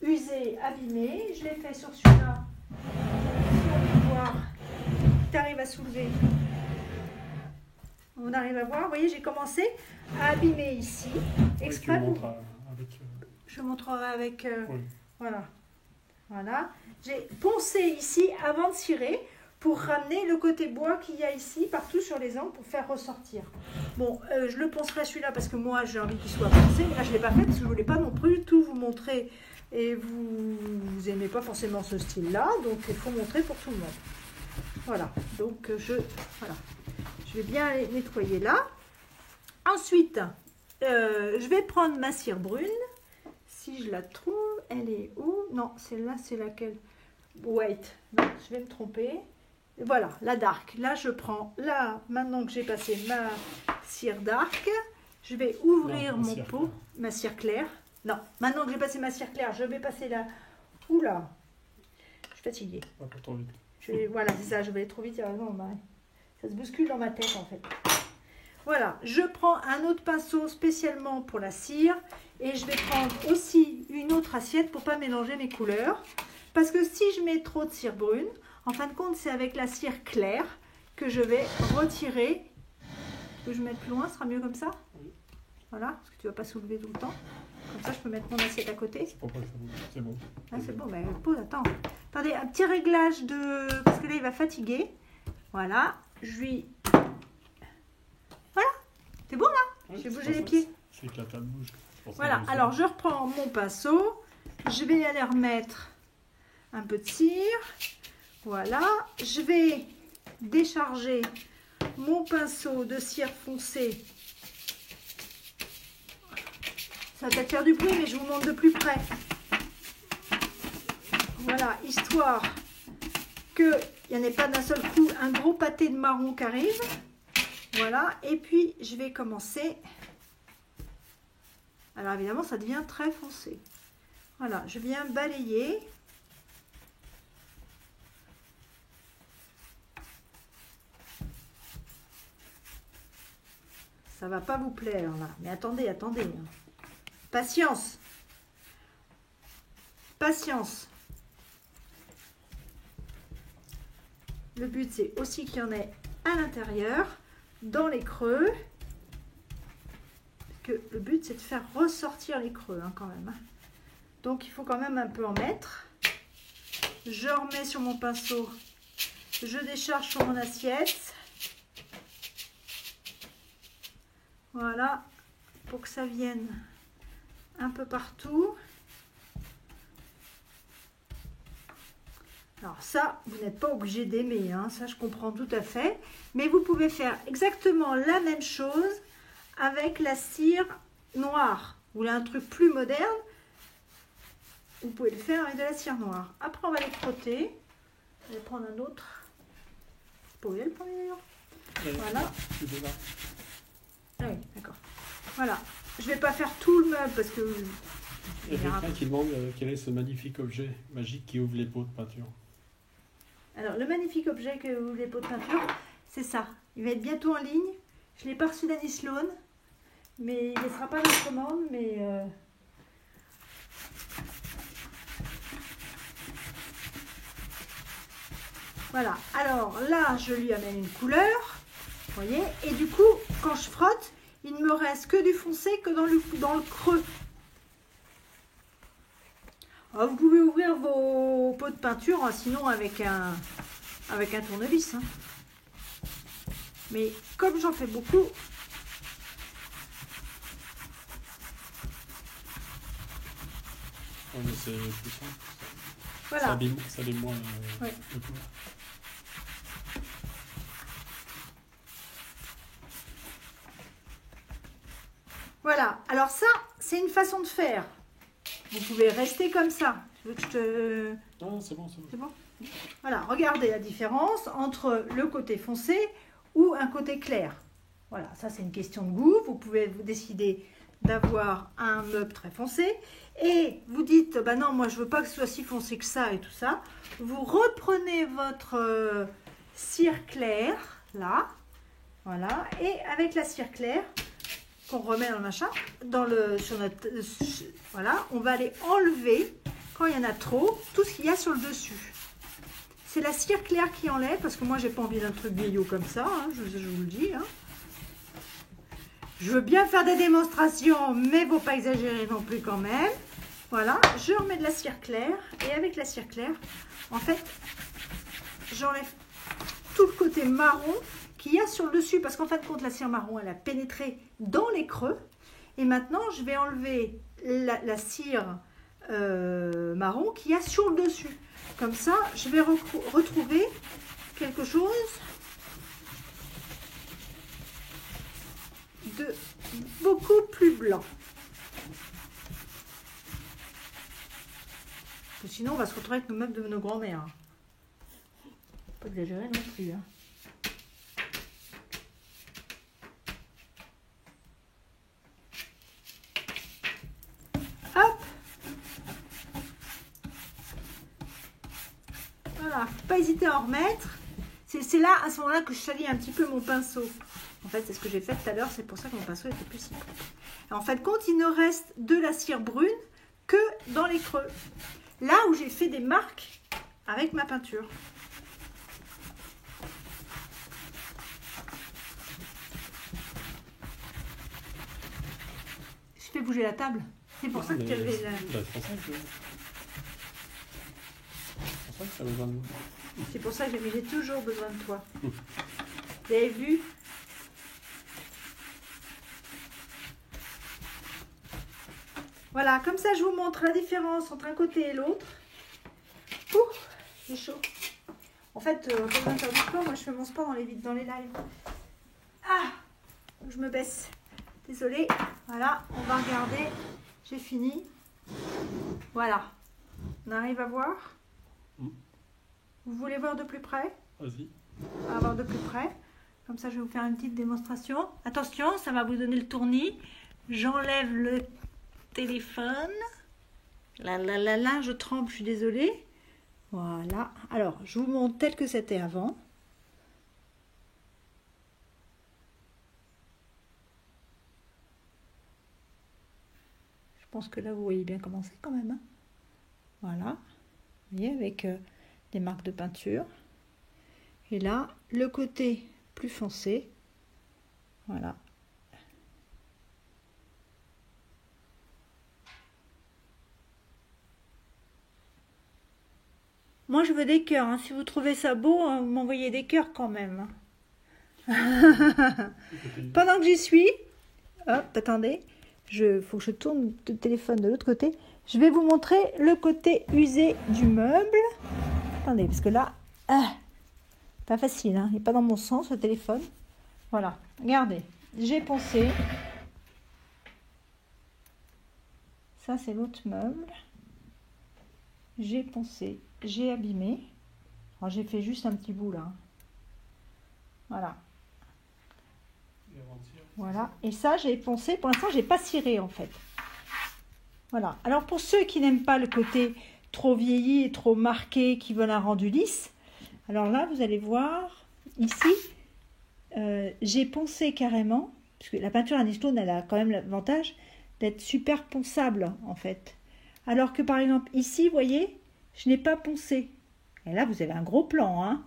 usé, abîmé. Je l'ai fait sur celui-là. On va voir. Tu arrives à soulever. On arrive à voir. Vous voyez, j'ai commencé à abîmer ici. Exprès pour... Je montrerai avec... Oui. Voilà. Voilà. J'ai poncé ici avant de cirer pour ramener le côté bois qu'il y a ici partout sur les angles pour faire ressortir. Bon, je le poncerai celui-là parce que moi j'ai envie qu'il soit poncé. Mais là je ne l'ai pas fait parce que je ne voulais pas non plus tout vous montrer et vous n'aimez pas forcément ce style-là. Donc il faut montrer pour tout le monde. Voilà. Donc voilà. Je vais bien les nettoyer là. Ensuite, je vais prendre ma cire brune. Si je la trouve, elle est où? Non, celle-là, c'est laquelle? Wait, non, je vais me tromper. Voilà, la dark. Là, je prends, là, maintenant que j'ai passé ma cire dark, je vais ouvrir mon pot, ma cire claire. Non, maintenant que j'ai passé ma cire claire, je vais passer la... Oula, je suis fatiguée. Pas trop vite. Voilà, c'est ça, je vais aller trop vite. Non, Marie. Ça se bouscule dans ma tête, en fait. Voilà, je prends un autre pinceau spécialement pour la cire. Et je vais prendre aussi une autre assiette pour ne pas mélanger mes couleurs. Parce que si je mets trop de cire brune, en fin de compte, c'est avec la cire claire que je vais retirer. Que je vais mettre plus loin, ce sera mieux comme ça. Oui. Voilà, parce que tu ne vas pas soulever tout le temps. Comme ça, je peux mettre mon assiette à côté. C'est pas que ça bouge, c'est bon. Ah, c'est bon, mais pause, attends. Attendez, un petit réglage de... Parce que là, il va fatiguer. Voilà, je lui... Voilà, c'est bon là? Oui, j'ai bougé les pieds. C'est que la table bouge. Voilà, alors je reprends mon pinceau, je vais aller remettre un peu de cire Voilà, je vais décharger mon pinceau de cire foncée. Ça va peut-être faire du bruit, mais je vous montre de plus près. Voilà, histoire qu'il n'y en ait pas d'un seul coup un gros pâté de marron qui arrive. Voilà, et puis je vais commencer. Alors évidemment, ça devient très foncé. Voilà, je viens balayer. Ça va pas vous plaire là, mais attendez, attendez. Patience. Patience. Le but, c'est aussi qu'il y en ait à l'intérieur, dans les creux. Parce que le but, c'est de faire ressortir les creux hein, quand même. Hein. Donc, il faut quand même un peu en mettre. Je remets sur mon pinceau. Je décharge sur mon assiette. Voilà, pour que ça vienne un peu partout. Alors ça, vous n'êtes pas obligé d'aimer, hein, ça je comprends tout à fait. Mais vous pouvez faire exactement la même chose avec la cire noire. Vous voulez un truc plus moderne, vous pouvez le faire avec de la cire noire. Après, on va les frotter. Je vais prendre un autre. Vous pouvez le prendre d'ailleurs. Voilà. Ah oui, d'accord. Voilà. Je ne vais pas faire tout le meuble parce que... Il y a quelqu'un qui demande quel est ce magnifique objet magique qui ouvre les pots de peinture. Alors, le magnifique objet que ouvre les pots de peinture, c'est ça. Il va être bientôt en ligne. Je ne l'ai pas reçu d'Annie Sloan, mais il ne sera pas dans la commande, mais... Voilà. Alors, là, je lui amène une couleur. Vous voyez? Et du coup, quand je frotte, il ne me reste que du foncé que dans le creux. Alors, vous pouvez ouvrir vos pots de peinture, hein, sinon avec un tournevis. Hein. Mais comme j'en fais beaucoup, Oh, mais c'est plus simple. voilà. Ça abîme moins le couleur. Voilà. Alors ça, c'est une façon de faire. Vous pouvez rester comme ça. Je veux que je te... Non, c'est bon, c'est bon. C'est bon? Voilà, regardez la différence entre le côté foncé ou un côté clair. Voilà, ça c'est une question de goût. Vous pouvez vous décider d'avoir un meuble très foncé et vous dites, bah non, moi je veux pas que ce soit si foncé que ça et tout ça. Vous reprenez votre cire claire, là, voilà, et avec la cire claire qu'on remet dans le machin, sur notre, voilà, on va aller enlever, quand il y en a trop, tout ce qu'il y a sur le dessus. C'est la cire claire qui enlève, parce que moi j'ai pas envie d'un truc vieillot comme ça, hein, je vous le dis. Hein. Je veux bien faire des démonstrations, mais faut pas exagérer non plus quand même. Voilà, je remets de la cire claire, et avec la cire claire, en fait, j'enlève tout le côté marron qu'il y a sur le dessus, parce qu'en fin de compte, la cire marron, elle a pénétré dans les creux. Et maintenant, je vais enlever la cire marron qu'il y a sur le dessus. Comme ça, je vais retrouver quelque chose de beaucoup plus blanc. Parce que sinon, on va se retrouver avec nos meubles de nos grands-mères. Pas exagérer non plus. Hein. Hop. Voilà, faut pas hésiter à en remettre. C'est là, à ce moment-là, que je salis un petit peu mon pinceau. En fait, c'est ce que j'ai fait tout à l'heure, c'est pour ça que mon pinceau était plus si propre. En fait, compte, il ne reste de la cire brune que dans les creux. Là où j'ai fait des marques avec ma peinture. Je fais bouger la table. C'est pour ça que tu avais la... C'est pour ça que j'ai toujours besoin de toi. Vous avez vu? Voilà, comme ça je vous montre la différence entre un côté et l'autre. Ouh, c'est chaud. En fait, quand on faire du sport, moi je fais mon sport dans les lives. Ah, je me baisse. Désolée. Voilà, on va regarder. J'ai fini. Voilà. On arrive à voir. Vous voulez voir de plus près? Vas-y. On va voir de plus près. Comme ça, je vais vous faire une petite démonstration. Attention, ça va vous donner le tournis. J'enlève le téléphone. Là, je tremble, je suis désolée. Voilà. Alors, je vous montre tel que c'était avant. Je pense que là, vous voyez bien comment c'est quand même. Hein. Voilà. Vous voyez, avec des marques de peinture. Et là, le côté plus foncé. Voilà. Moi, je veux des cœurs. Hein. Si vous trouvez ça beau, vous m'envoyez des cœurs quand même. Pendant que j'y suis, hop, attendez, faut que je tourne le téléphone de l'autre côté. Je vais vous montrer le côté usé du meuble. Attendez, parce que là, pas facile, hein. Il n'est pas dans mon sens le téléphone. Voilà, regardez, j'ai poncé. Ça, c'est l'autre meuble. J'ai poncé, j'ai abîmé. Alors, j'ai fait juste un petit bout là. Voilà. Voilà. Et ça, j'ai poncé. Pour l'instant, j'ai pas ciré en fait. Voilà. Alors, pour ceux qui n'aiment pas le côté trop vieilli et trop marqué, qui veulent un rendu lisse, alors là, vous allez voir, ici, j'ai poncé carrément, parce que la peinture Anistone, elle a quand même l'avantage d'être super ponçable en fait. Alors que par exemple, ici, vous voyez, je n'ai pas poncé. Et là, vous avez un gros plan, hein.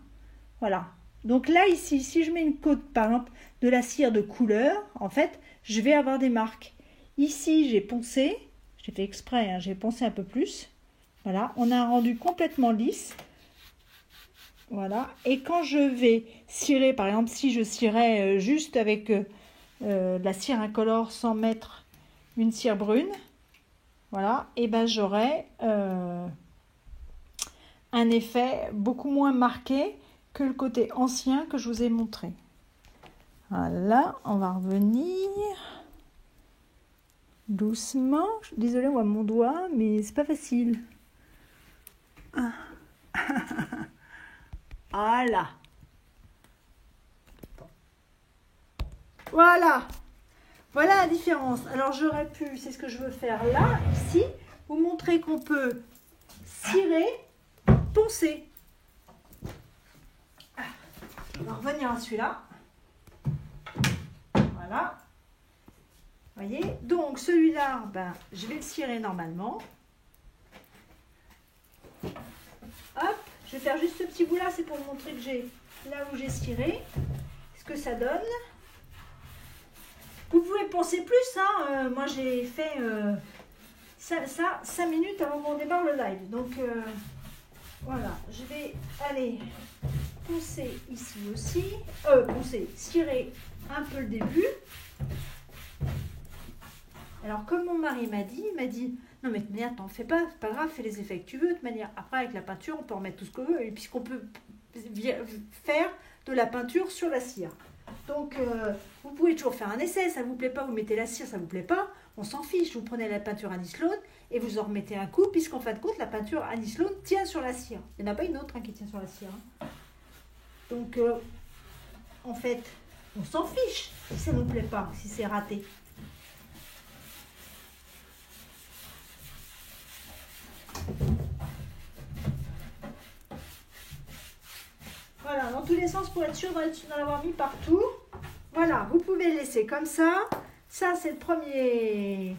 Voilà. Donc là, ici, si je mets une cote, par exemple, de la cire de couleur, en fait, je vais avoir des marques. Ici, j'ai poncé. J'ai fait exprès, hein, j'ai poncé un peu plus. Voilà, on a un rendu complètement lisse. Voilà. Et quand je vais cirer, par exemple, si je cirais juste avec la cire incolore sans mettre une cire brune, voilà, et ben j'aurai un effet beaucoup moins marqué que le côté ancien que je vous ai montré. Voilà, on va revenir doucement. Désolée, on voit mon doigt, mais c'est pas facile. Voilà. Voilà. Voilà la différence. Alors j'aurais pu, c'est ce que je veux faire là, ici, vous montrer qu'on peut cirer, poncer. On va revenir à celui-là. Voilà. Vous voyez? Donc celui-là, ben, je vais le cirer normalement. Hop, je vais faire juste ce petit bout là, c'est pour vous montrer que j'ai là où j'ai ciré, ce que ça donne. Vous pouvez poncer plus, hein. Moi j'ai fait ça 5 minutes avant qu'on démarre le live. Donc voilà, je vais aller poncer ici aussi, cirer un peu le début. Alors comme mon mari m'a dit, non mais de toute manière t'en fais pas, c'est pas grave, fais les effets que tu veux. De toute manière, après avec la peinture on peut remettre tout ce qu'on veut, et puisqu'on peut faire de la peinture sur la cire. Donc vous pouvez toujours faire un essai, ça vous plaît pas, vous mettez la cire, ça vous plaît pas, on s'en fiche, vous prenez la peinture Anistone et vous en remettez un coup, puisqu'en fin de compte la peinture Anistone tient sur la cire. Il n'y en a pas une autre qui tient sur la cire. Hein. Donc en fait, on s'en fiche si ça ne nous plaît pas, si c'est raté. Voilà, dans tous les sens pour être sûr d'en avoir mis partout. Voilà, vous pouvez le laisser comme ça. Ça, c'est le premier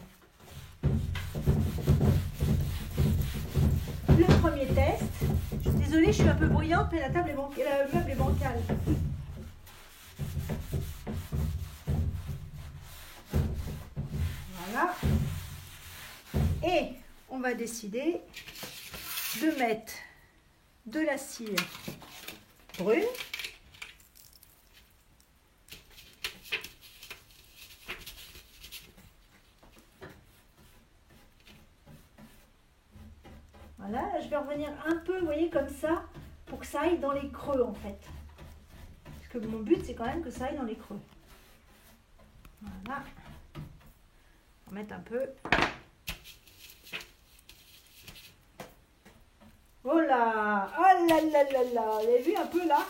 test. Je suis désolée, je suis un peu bruyante, mais la table le meuble est bancal. Voilà. Et on va décider de mettre de la cire brune. Voilà, je vais revenir un peu, vous voyez, comme ça, pour que ça aille dans les creux en fait. Parce que mon but, c'est quand même que ça aille dans les creux. Voilà. On va mettre un peu. Oh là! Oh là là là là! Vous avez vu un peu là?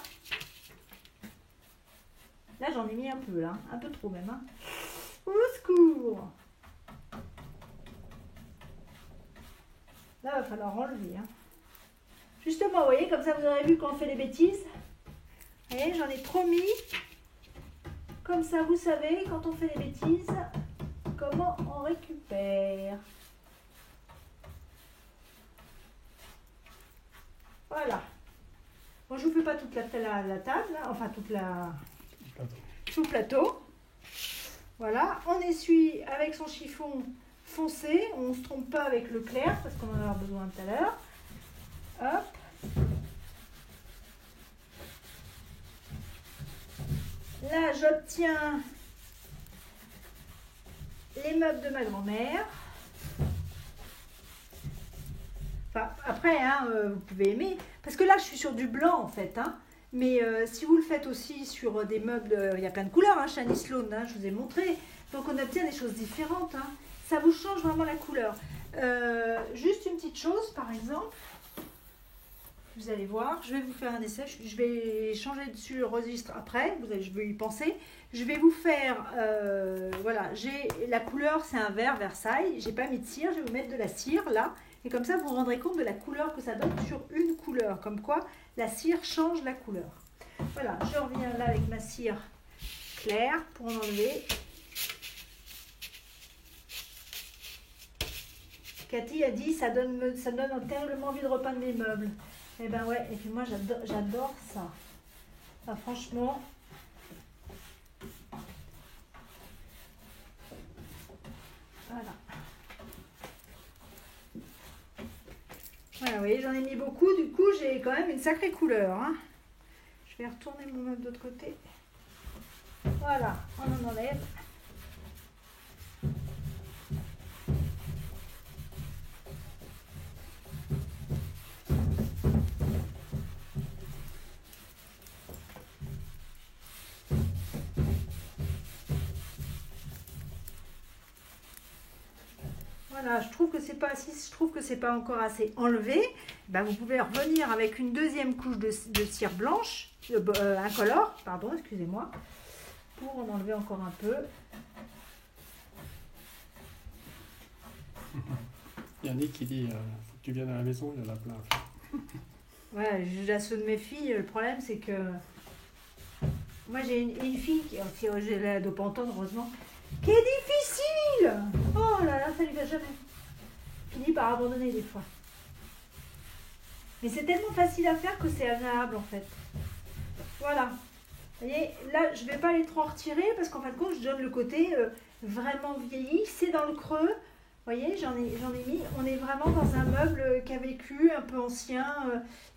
Là, j'en ai mis un peu là. Un peu trop même. Hein. Au secours! Là, il va falloir enlever. Hein. Justement, vous voyez, comme ça, vous aurez vu quand on fait les bêtises. Vous voyez, j'en ai trop mis. Comme ça, vous savez, quand on fait les bêtises, comment on récupère. Voilà. Bon, je ne vous fais pas toute la table, là, enfin tout le plateau. Voilà, on essuie avec son chiffon foncé, on ne se trompe pas avec le clair parce qu'on en aura besoin tout à l'heure. Hop. Là, j'obtiens les meubles de ma grand-mère. Enfin, après, hein, vous pouvez aimer. Parce que là, je suis sur du blanc, en fait. Hein. Mais si vous le faites aussi sur des meubles, il y a plein de couleurs, hein, chez Annie Sloan, hein, je vous ai montré. Donc, on obtient des choses différentes. Hein. Ça vous change vraiment la couleur. Juste une petite chose, par exemple. Vous allez voir, je vais vous faire un essai. Je vais changer dessus le registre après. Je vais y penser. Je vais vous faire, voilà, la couleur, c'est un vert Versailles. J'ai pas mis de cire, je vais vous mettre de la cire là. Et comme ça, vous vous rendrez compte de la couleur que ça donne sur une couleur. Comme quoi, la cire change la couleur. Voilà, je reviens là avec ma cire claire pour en enlever. Cathy a dit, ça donne terriblement envie de repeindre mes meubles. Eh ben ouais, et puis moi, j'adore ça. Enfin, franchement... Voilà. Voilà, vous voyez, j'en ai mis beaucoup. Du coup, j'ai quand même une sacrée couleur. Hein. Je vais retourner mon meuble de l'autre côté. Voilà, on en enlève. Voilà, je trouve que c'est pas encore assez enlevé. Ben, vous pouvez revenir avec une deuxième couche de cire blanche, incolore, pardon, excusez-moi, pour en enlever encore un peu. Yannick qui dit faut que tu viennes à la maison, il y en a plein. Ouais, à ceux de mes filles, le problème c'est que moi j'ai une fille qui elle doit pas entendre heureusement, qui est difficile. Oh là là, ça lui va jamais. Finit par abandonner des fois. Mais c'est tellement facile à faire que c'est agréable en fait. Voilà. Vous voyez, là je vais pas les trop retirer parce qu'en fin de compte je donne le côté vraiment vieilli. C'est dans le creux. Vous voyez, j'en ai mis. On est vraiment dans un meuble qui a vécu, un peu ancien.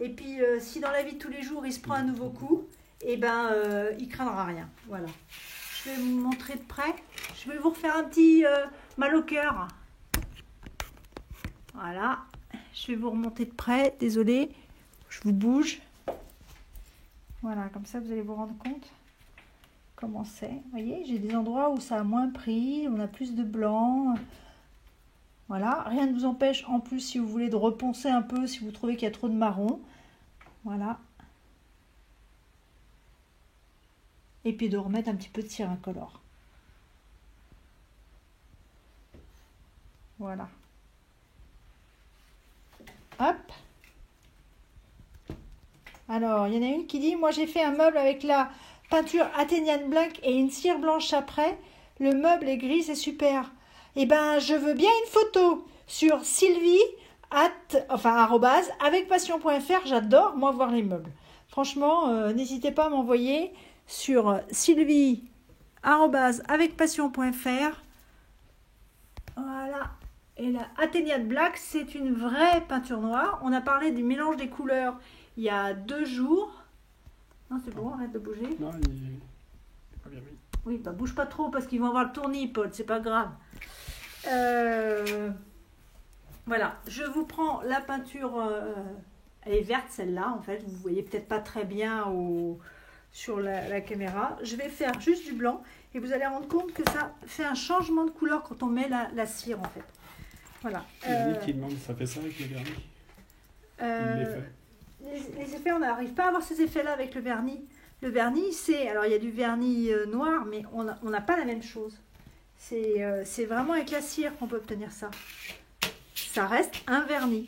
Et puis si dans la vie de tous les jours il se prend un nouveau coup, et ben il craindra rien. Voilà. Je vais vous montrer de près. Je vais vous refaire un petit mal au cœur. Voilà. Je vais vous remonter de près. Désolée. Je vous bouge. Voilà. Comme ça, vous allez vous rendre compte comment c'est. Vous voyez, j'ai des endroits où ça a moins pris. On a plus de blanc. Voilà. Rien ne vous empêche, en plus, si vous voulez, de reponcer un peu, si vous trouvez qu'il y a trop de marron. Voilà. Et puis de remettre un petit peu de cire incolore. Voilà. Hop. Alors, il y en a une qui dit, moi j'ai fait un meuble avec la peinture Athéniane Black et une cire blanche après. Le meuble est gris, c'est super. Eh ben, je veux bien une photo sur Sylvie @avecpassion.fr. J'adore, moi, voir les meubles. Franchement, n'hésitez pas à m'envoyer sur Sylvie @avecpassion.fr. Voilà. Et la Athéniane Black, c'est une vraie peinture noire. On a parlé du mélange des couleurs il y a 2 jours. Non, c'est bon, arrête de bouger. Non, il est pas bien mis. Oui, bah bouge pas trop parce qu'ils vont avoir le tournis, Paul, c'est pas grave. Voilà, je vous prends la peinture Elle est verte celle-là, en fait. Vous ne voyez peut-être pas très bien sur la caméra. Je vais faire juste du blanc et vous allez rendre compte que ça fait un changement de couleur quand on met la cire, en fait. Voilà. Yannick qui demande, ça fait ça avec le vernis les effets, on n'arrive pas à avoir ces effets-là avec le vernis. Le vernis, alors il y a du vernis noir, mais on n'a pas la même chose. C'est vraiment avec la cire qu'on peut obtenir ça. Ça reste un vernis.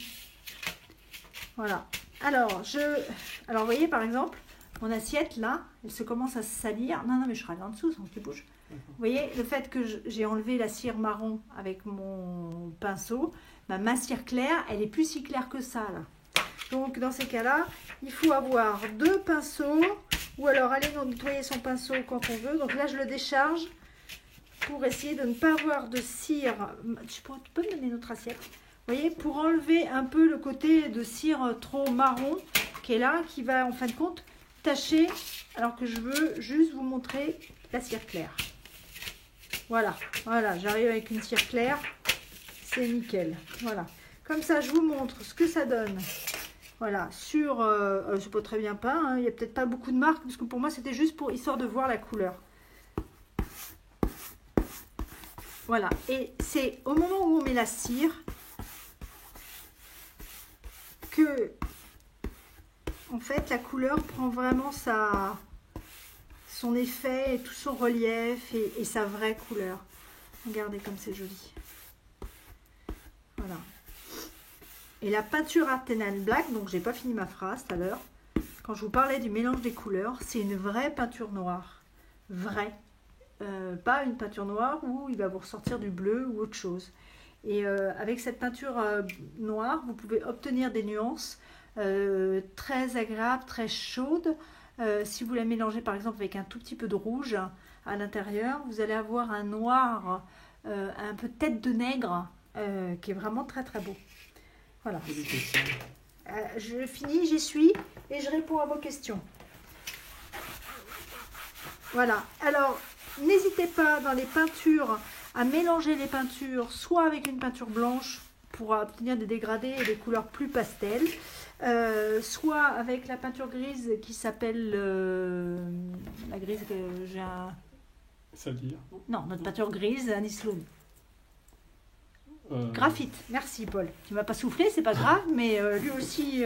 Voilà. Alors, vous voyez, par exemple, mon assiette, là, elle se commence à se salir. Non, mais je serai là en dessous, sans que tu bouges. Vous voyez, le fait que j'ai enlevé la cire marron avec mon pinceau, ma cire claire, elle est plus si claire que ça, là. Donc, dans ces cas-là, il faut avoir 2 pinceaux, ou alors aller nettoyer son pinceau quand on veut. Donc là, je le décharge pour essayer de ne pas avoir de cire. Tu peux me donner notre assiette? Vous voyez, pour enlever un peu le côté de cire trop marron qui est là, qui va en fin de compte tacher, alors que je veux juste vous montrer la cire claire. Voilà, j'arrive avec une cire claire, c'est nickel. Voilà, comme ça je vous montre ce que ça donne. Voilà, c'est pas très bien peint, hein. Il n'y a peut-être pas beaucoup de marques, parce que pour moi c'était juste histoire de voir la couleur. Voilà, et c'est au moment où on met la cire que, en fait, la couleur prend vraiment son effet et tout son relief et sa vraie couleur. Regardez comme c'est joli. Voilà. Et la peinture Artisan Black, donc j'ai pas fini ma phrase tout à l'heure, quand je vous parlais du mélange des couleurs, c'est une vraie peinture noire. Vraie. Pas une peinture noire où il va vous ressortir du bleu ou autre chose. Et avec cette peinture noire, vous pouvez obtenir des nuances très agréables, très chaudes. Si vous la mélangez par exemple avec un tout petit peu de rouge à l'intérieur, vous allez avoir un noir un peu tête de nègre qui est vraiment très très beau. Voilà. Je finis, j'y suis et je réponds à vos questions. Voilà. Alors, n'hésitez pas dans les peintures à mélanger les peintures, soit avec une peinture blanche pour obtenir des dégradés et des couleurs plus pastel, soit avec la peinture grise qui s'appelle la grise que j'ai un... Ça veut dire Non, notre peinture grise, Annie Sloan. Graphite, merci Paul. Tu ne m'as pas soufflé, c'est pas grave, mais lui aussi,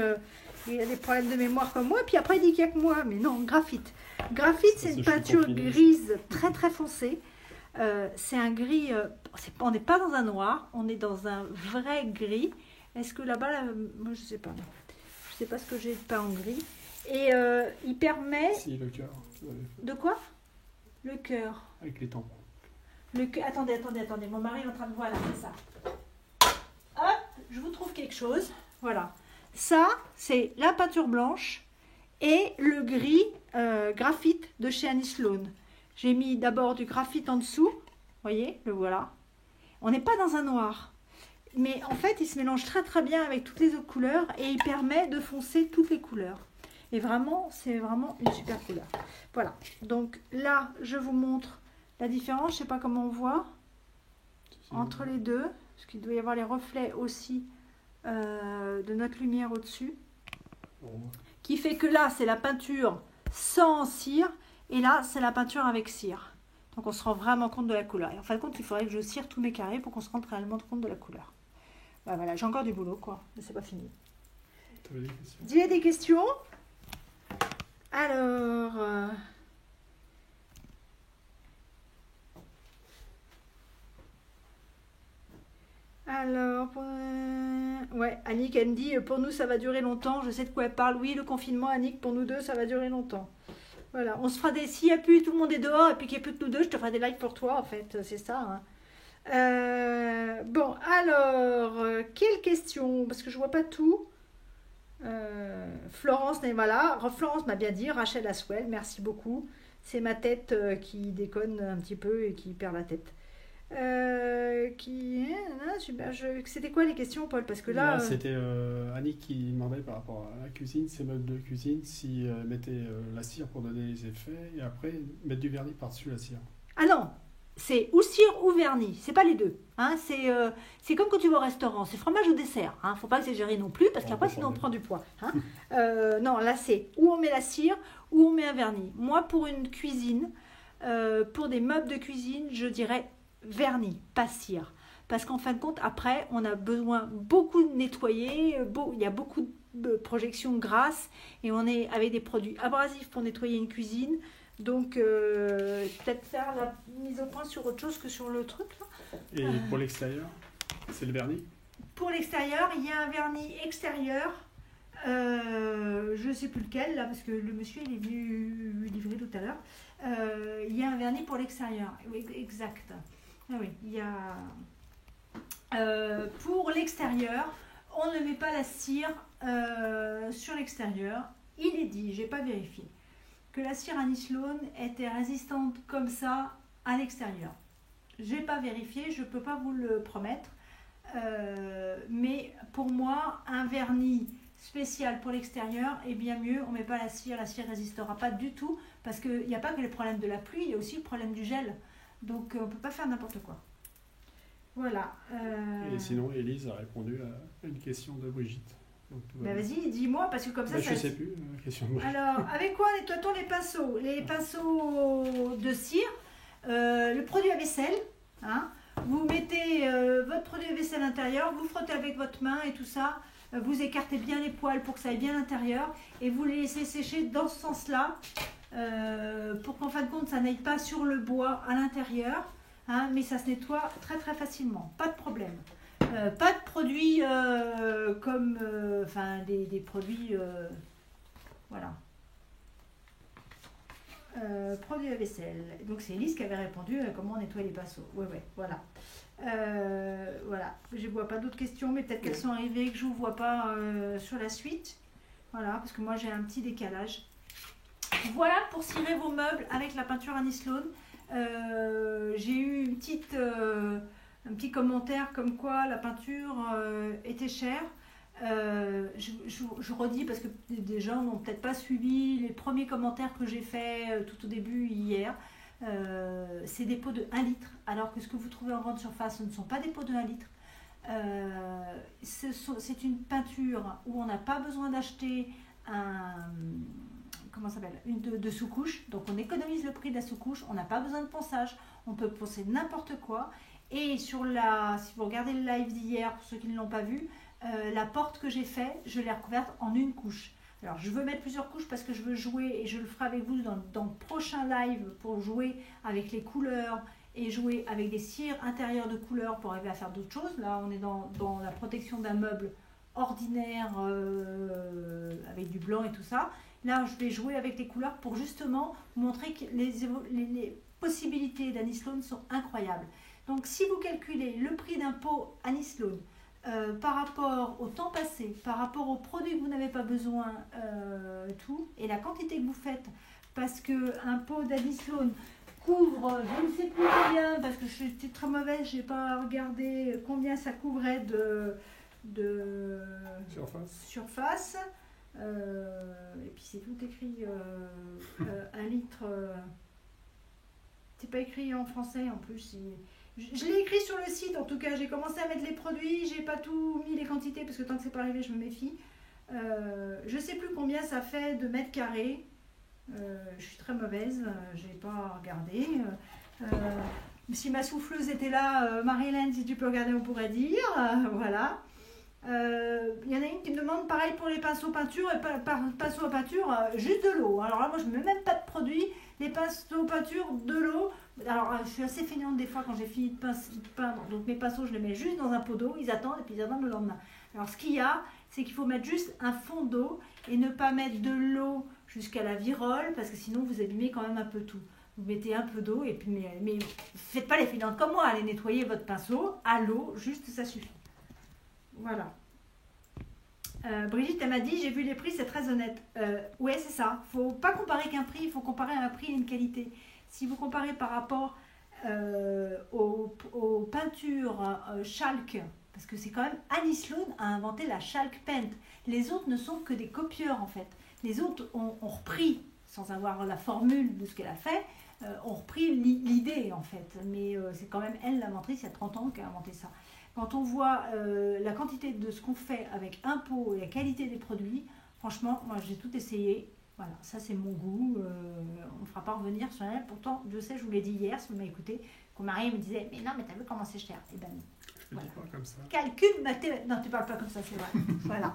il a des problèmes de mémoire comme moi, puis après il dit qu'il n'y a que moi, mais non, graphite. Graphite, c'est une peinture grise très très foncée. C'est un gris, on n'est pas dans un noir, on est dans un vrai gris. Est-ce que là-bas, moi je sais pas. Je sais pas ce que j'ai peint en gris. Et il permet... Si, le cœur. De quoi? Le cœur. Avec les tampons. Attendez, mon mari est en train de... Voilà, c'est ça. Hop, je vous trouve quelque chose. Voilà. Ça, c'est la peinture blanche et le gris graphite de chez Annie Sloan. J'ai mis d'abord du graphite en dessous. Vous voyez, le voilà. On n'est pas dans un noir. Mais en fait, il se mélange très très bien avec toutes les autres couleurs et il permet de foncer toutes les couleurs. Et vraiment, c'est vraiment une super couleur. Voilà. Donc là, je vous montre la différence. Je ne sais pas comment on voit entre les deux. Parce qu'il doit y avoir les reflets aussi de notre lumière au-dessus. Qui fait que là, c'est la peinture sans cire. Et là, c'est la peinture avec cire. Donc, on se rend vraiment compte de la couleur. Et en fin de compte, il faudrait que je cire tous mes carrés pour qu'on se rende réellement compte de la couleur. Bah, voilà, j'ai encore du boulot, quoi. Mais c'est pas fini. Tu avais des questions? Il y a des questions? Alors... ouais, Annick, elle me dit, pour nous, ça va durer longtemps. Je sais de quoi elle parle. Oui, le confinement, Annick, pour nous deux, ça va durer longtemps. Voilà, on se fera des... S'il n'y a plus, tout le monde est dehors, et puis qu'il n'y a plus que nous deux, je te ferai des lives pour toi, en fait. C'est ça, hein. Bon, alors, quelle question? Parce que je vois pas tout. Florence n'est pas là. Florence m'a bien dit, Rachel Aswell, merci beaucoup. C'est ma tête qui déconne un petit peu et qui perd la tête. C'était quoi les questions, Paul? Parce que là, c'était Annie qui demandait par rapport à la cuisine, ses meubles de cuisine, si elle mettait la cire pour donner les effets et après mettre du vernis par-dessus la cire. Ah non, c'est ou cire ou vernis, c'est pas les deux. Hein, c'est comme quand tu vas au restaurant, c'est fromage ou dessert. Hein, faut pas exagérer non plus parce qu'après sinon on prend du poids. Hein. Non, là c'est ou on met la cire ou on met un vernis. Moi pour une cuisine, pour des meubles de cuisine, je dirais vernis, pas cire. Parce qu'en fin de compte, après, on a besoin beaucoup de nettoyer, il y a beaucoup de projections grasses et on est avec des produits abrasifs pour nettoyer une cuisine. Donc, peut-être faire la mise au point sur autre chose que sur le truc. Là. Et pour l'extérieur, c'est le vernis? Pour l'extérieur, il y a un vernis extérieur. Je ne sais plus lequel, là, parce que le monsieur il est venu livrer tout à l'heure. Il y a un vernis pour l'extérieur. Oui, exact. Ah oui, il y a... pour l'extérieur, on ne met pas la cire sur l'extérieur. Il est dit, je n'ai pas vérifié, que la cire Annie Sloan était résistante comme ça à l'extérieur. Je n'ai pas vérifié, je ne peux pas vous le promettre. Mais pour moi, un vernis spécial pour l'extérieur est bien mieux. On ne met pas la cire ne résistera pas du tout parce qu'il n'y a pas que le problème de la pluie, il y a aussi le problème du gel. Donc on ne peut pas faire n'importe quoi. Voilà. Et sinon, Élise a répondu à une question de Brigitte. Ben vas-y, dis-moi, parce que comme ça... Je ne sais plus, la question de Brigitte. Alors, avec quoi nettoie-t-on les pinceaux? Les pinceaux de cire, le produit à vaisselle, hein, vous mettez votre produit à vaisselle à l'intérieur, vous frottez avec votre main et tout ça, vous écartez bien les poils pour que ça aille bien à l'intérieur et vous les laissez sécher dans ce sens-là pour qu'en fin de compte, ça n'aille pas sur le bois à l'intérieur. Hein, mais ça se nettoie très très facilement, pas de problème. Pas de produits comme des produits voilà. Produits à vaisselle. Donc c'est Elise qui avait répondu comment on nettoie les pinceaux. Ouais, voilà. Voilà. Je ne vois pas d'autres questions, mais peut-être qu'elles sont arrivées et que je ne vous vois pas sur la suite. Voilà, parce que moi j'ai un petit décalage. Voilà pour cirer vos meubles avec la peinture Annie Sloan. J'ai eu un petit commentaire comme quoi la peinture était chère. Je redis parce que des gens n'ont peut-être pas suivi les premiers commentaires que j'ai faits tout au début hier. C'est des pots de 1 litre, alors que ce que vous trouvez en grande surface, ce ne sont pas des pots de 1 litre. C'est une peinture où on n'a pas besoin d'acheter une de sous-couche, donc on économise le prix de la sous-couche, on n'a pas besoin de ponçage, on peut poncer n'importe quoi. Et si vous regardez le live d'hier, pour ceux qui ne l'ont pas vu, la porte que j'ai faite, je l'ai recouverte en 1 couche. Alors je veux mettre plusieurs couches parce que je veux jouer, et je le ferai avec vous dans le prochain live pour jouer avec les couleurs et jouer avec des cires intérieures de couleurs pour arriver à faire d'autres choses. Là on est dans la protection d'un meuble ordinaire avec du blanc et tout ça. Là, je vais jouer avec les couleurs pour justement montrer que les possibilités d'Annie Sloan sont incroyables. Donc, si vous calculez le prix d'un pot Annie Sloan par rapport au temps passé, par rapport aux produits que vous n'avez pas besoin, tout, et la quantité que vous faites, parce qu'un pot d'Annie Sloan couvre, je ne sais plus combien, parce que je suis très mauvaise, je n'ai pas regardé combien ça couvrait de surface. Et puis c'est tout écrit 1 litre. C'est pas écrit en français en plus. Je l'ai écrit sur le site en tout cas. J'ai commencé à mettre les produits, j'ai pas tout mis les quantités parce que tant que c'est pas arrivé, je me méfie. Je sais plus combien ça fait de mètres carrés. Je suis très mauvaise, j'ai pas regardé. Si ma souffleuse était là, Marie-Hélène, si tu peux regarder, on pourrait dire. Voilà. Il y en a une qui me demande pareil pour les pinceaux peinture et pinceaux à peinture, juste de l'eau. Alors là, moi je ne mets même pas de produit, les pinceaux peinture, de l'eau. Alors je suis assez feignante des fois quand j'ai fini de peindre, donc mes pinceaux je les mets juste dans un pot d'eau, ils attendent et puis ils attendent le lendemain. Alors ce qu'il y a, c'est qu'il faut mettre juste un fond d'eau et ne pas mettre de l'eau jusqu'à la virole parce que sinon vous abîmez quand même un peu tout. Vous mettez un peu d'eau et puis mais faites pas les feignantes comme moi, allez nettoyer votre pinceau à l'eau, juste ça suffit. Voilà. Brigitte, elle m'a dit, j'ai vu les prix, c'est très honnête. Ouais, c'est ça. Il ne faut pas comparer qu'un prix, il faut comparer un prix et une qualité. Si vous comparez par rapport aux peintures Schalk, parce que c'est quand même Annie Sloan a inventé la Schalk Paint. Les autres ne sont que des copieurs en fait. Les autres ont repris, sans avoir la formule de ce qu'elle a fait, ont repris l'idée en fait. Mais c'est quand même elle l'inventrice, il y a 30 ans qu'elle a inventé ça. Quand on voit la quantité de ce qu'on fait avec un pot et la qualité des produits, franchement, moi j'ai tout essayé. Voilà, ça c'est mon goût. On ne fera pas revenir sur elle. Pourtant, je sais, je vous l'ai dit hier, si vous m'avez écouté, que mon mari me disait, mais non, mais t'as vu comment c'est cher. Eh ben non. Je ne dis pas comme ça. Calcul mathématique. Non, tu parles pas comme ça, c'est vrai. Voilà.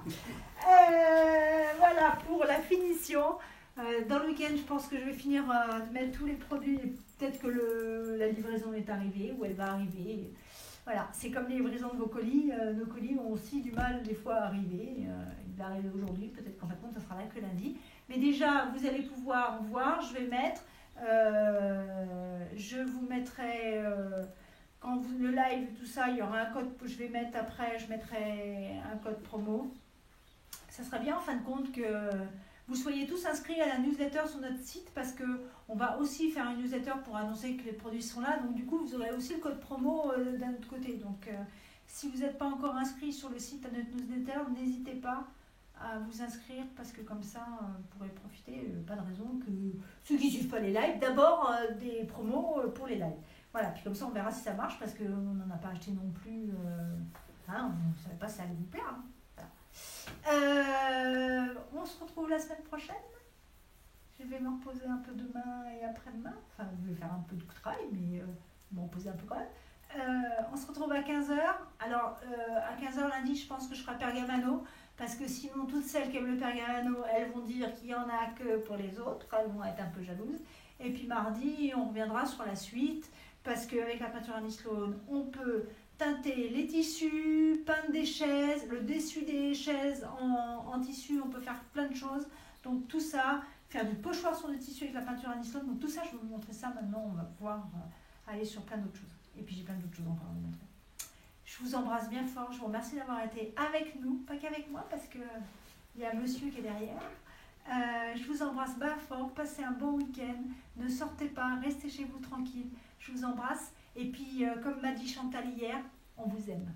Voilà pour la finition. Dans le week-end, je pense que je vais finir de mettre tous les produits. Peut-être que la livraison est arrivée ou elle va arriver. Voilà, c'est comme les livraisons de vos colis. Nos colis ont aussi du mal des fois à arriver. Il va arriver aujourd'hui, peut-être qu'en fin de compte, ça sera là que lundi. Mais déjà, vous allez pouvoir voir. Je vais mettre. Je vous mettrai. Quand le live, tout ça, il y aura un code. Je vais mettre après. Je mettrai un code promo. Ça serait bien en fin de compte que vous soyez tous inscrits à la newsletter sur notre site parce qu'on va aussi faire une newsletter pour annoncer que les produits sont là. Donc du coup, vous aurez aussi le code promo d'un autre côté. Donc si vous n'êtes pas encore inscrit sur le site à notre newsletter, n'hésitez pas à vous inscrire parce que comme ça, vous pourrez profiter. Pas de raison que ceux qui ne suivent pas les lives, d'abord des promos pour les lives. Voilà, puis comme ça, on verra si ça marche parce qu'on n'en a pas acheté non plus. On ne savait pas si ça allait vous plaire. Hein. On se retrouve la semaine prochaine. Je vais me reposer un peu demain et après-demain. Enfin, je vais faire un peu de travail, mais me reposer un peu quand même. On se retrouve à 15h. Alors, à 15h lundi, je pense que je ferai Pergamano. Parce que sinon, toutes celles qui aiment le Pergamano, elles vont dire qu'il n'y en a que pour les autres. Elles vont être un peu jalouses. Et puis mardi, on reviendra sur la suite. Parce qu'avec la peinture Annie Sloan, on peut teinter les tissus, peindre des chaises, le dessus des chaises en tissu, on peut faire plein de choses. Donc tout ça, faire du pochoir sur le tissu avec la peinture Annie Sloan. Donc tout ça, je vais vous montrer ça maintenant. On va pouvoir aller sur plein d'autres choses. Et puis j'ai plein d'autres choses encore à vous montrer. Je vous embrasse bien fort. Je vous remercie d'avoir été avec nous, pas qu'avec moi, parce qu'il y a monsieur qui est derrière. Je vous embrasse bien fort. Passez un bon week-end. Ne sortez pas, restez chez vous tranquille. Je vous embrasse. Et puis, comme m'a dit Chantal hier, on vous aime.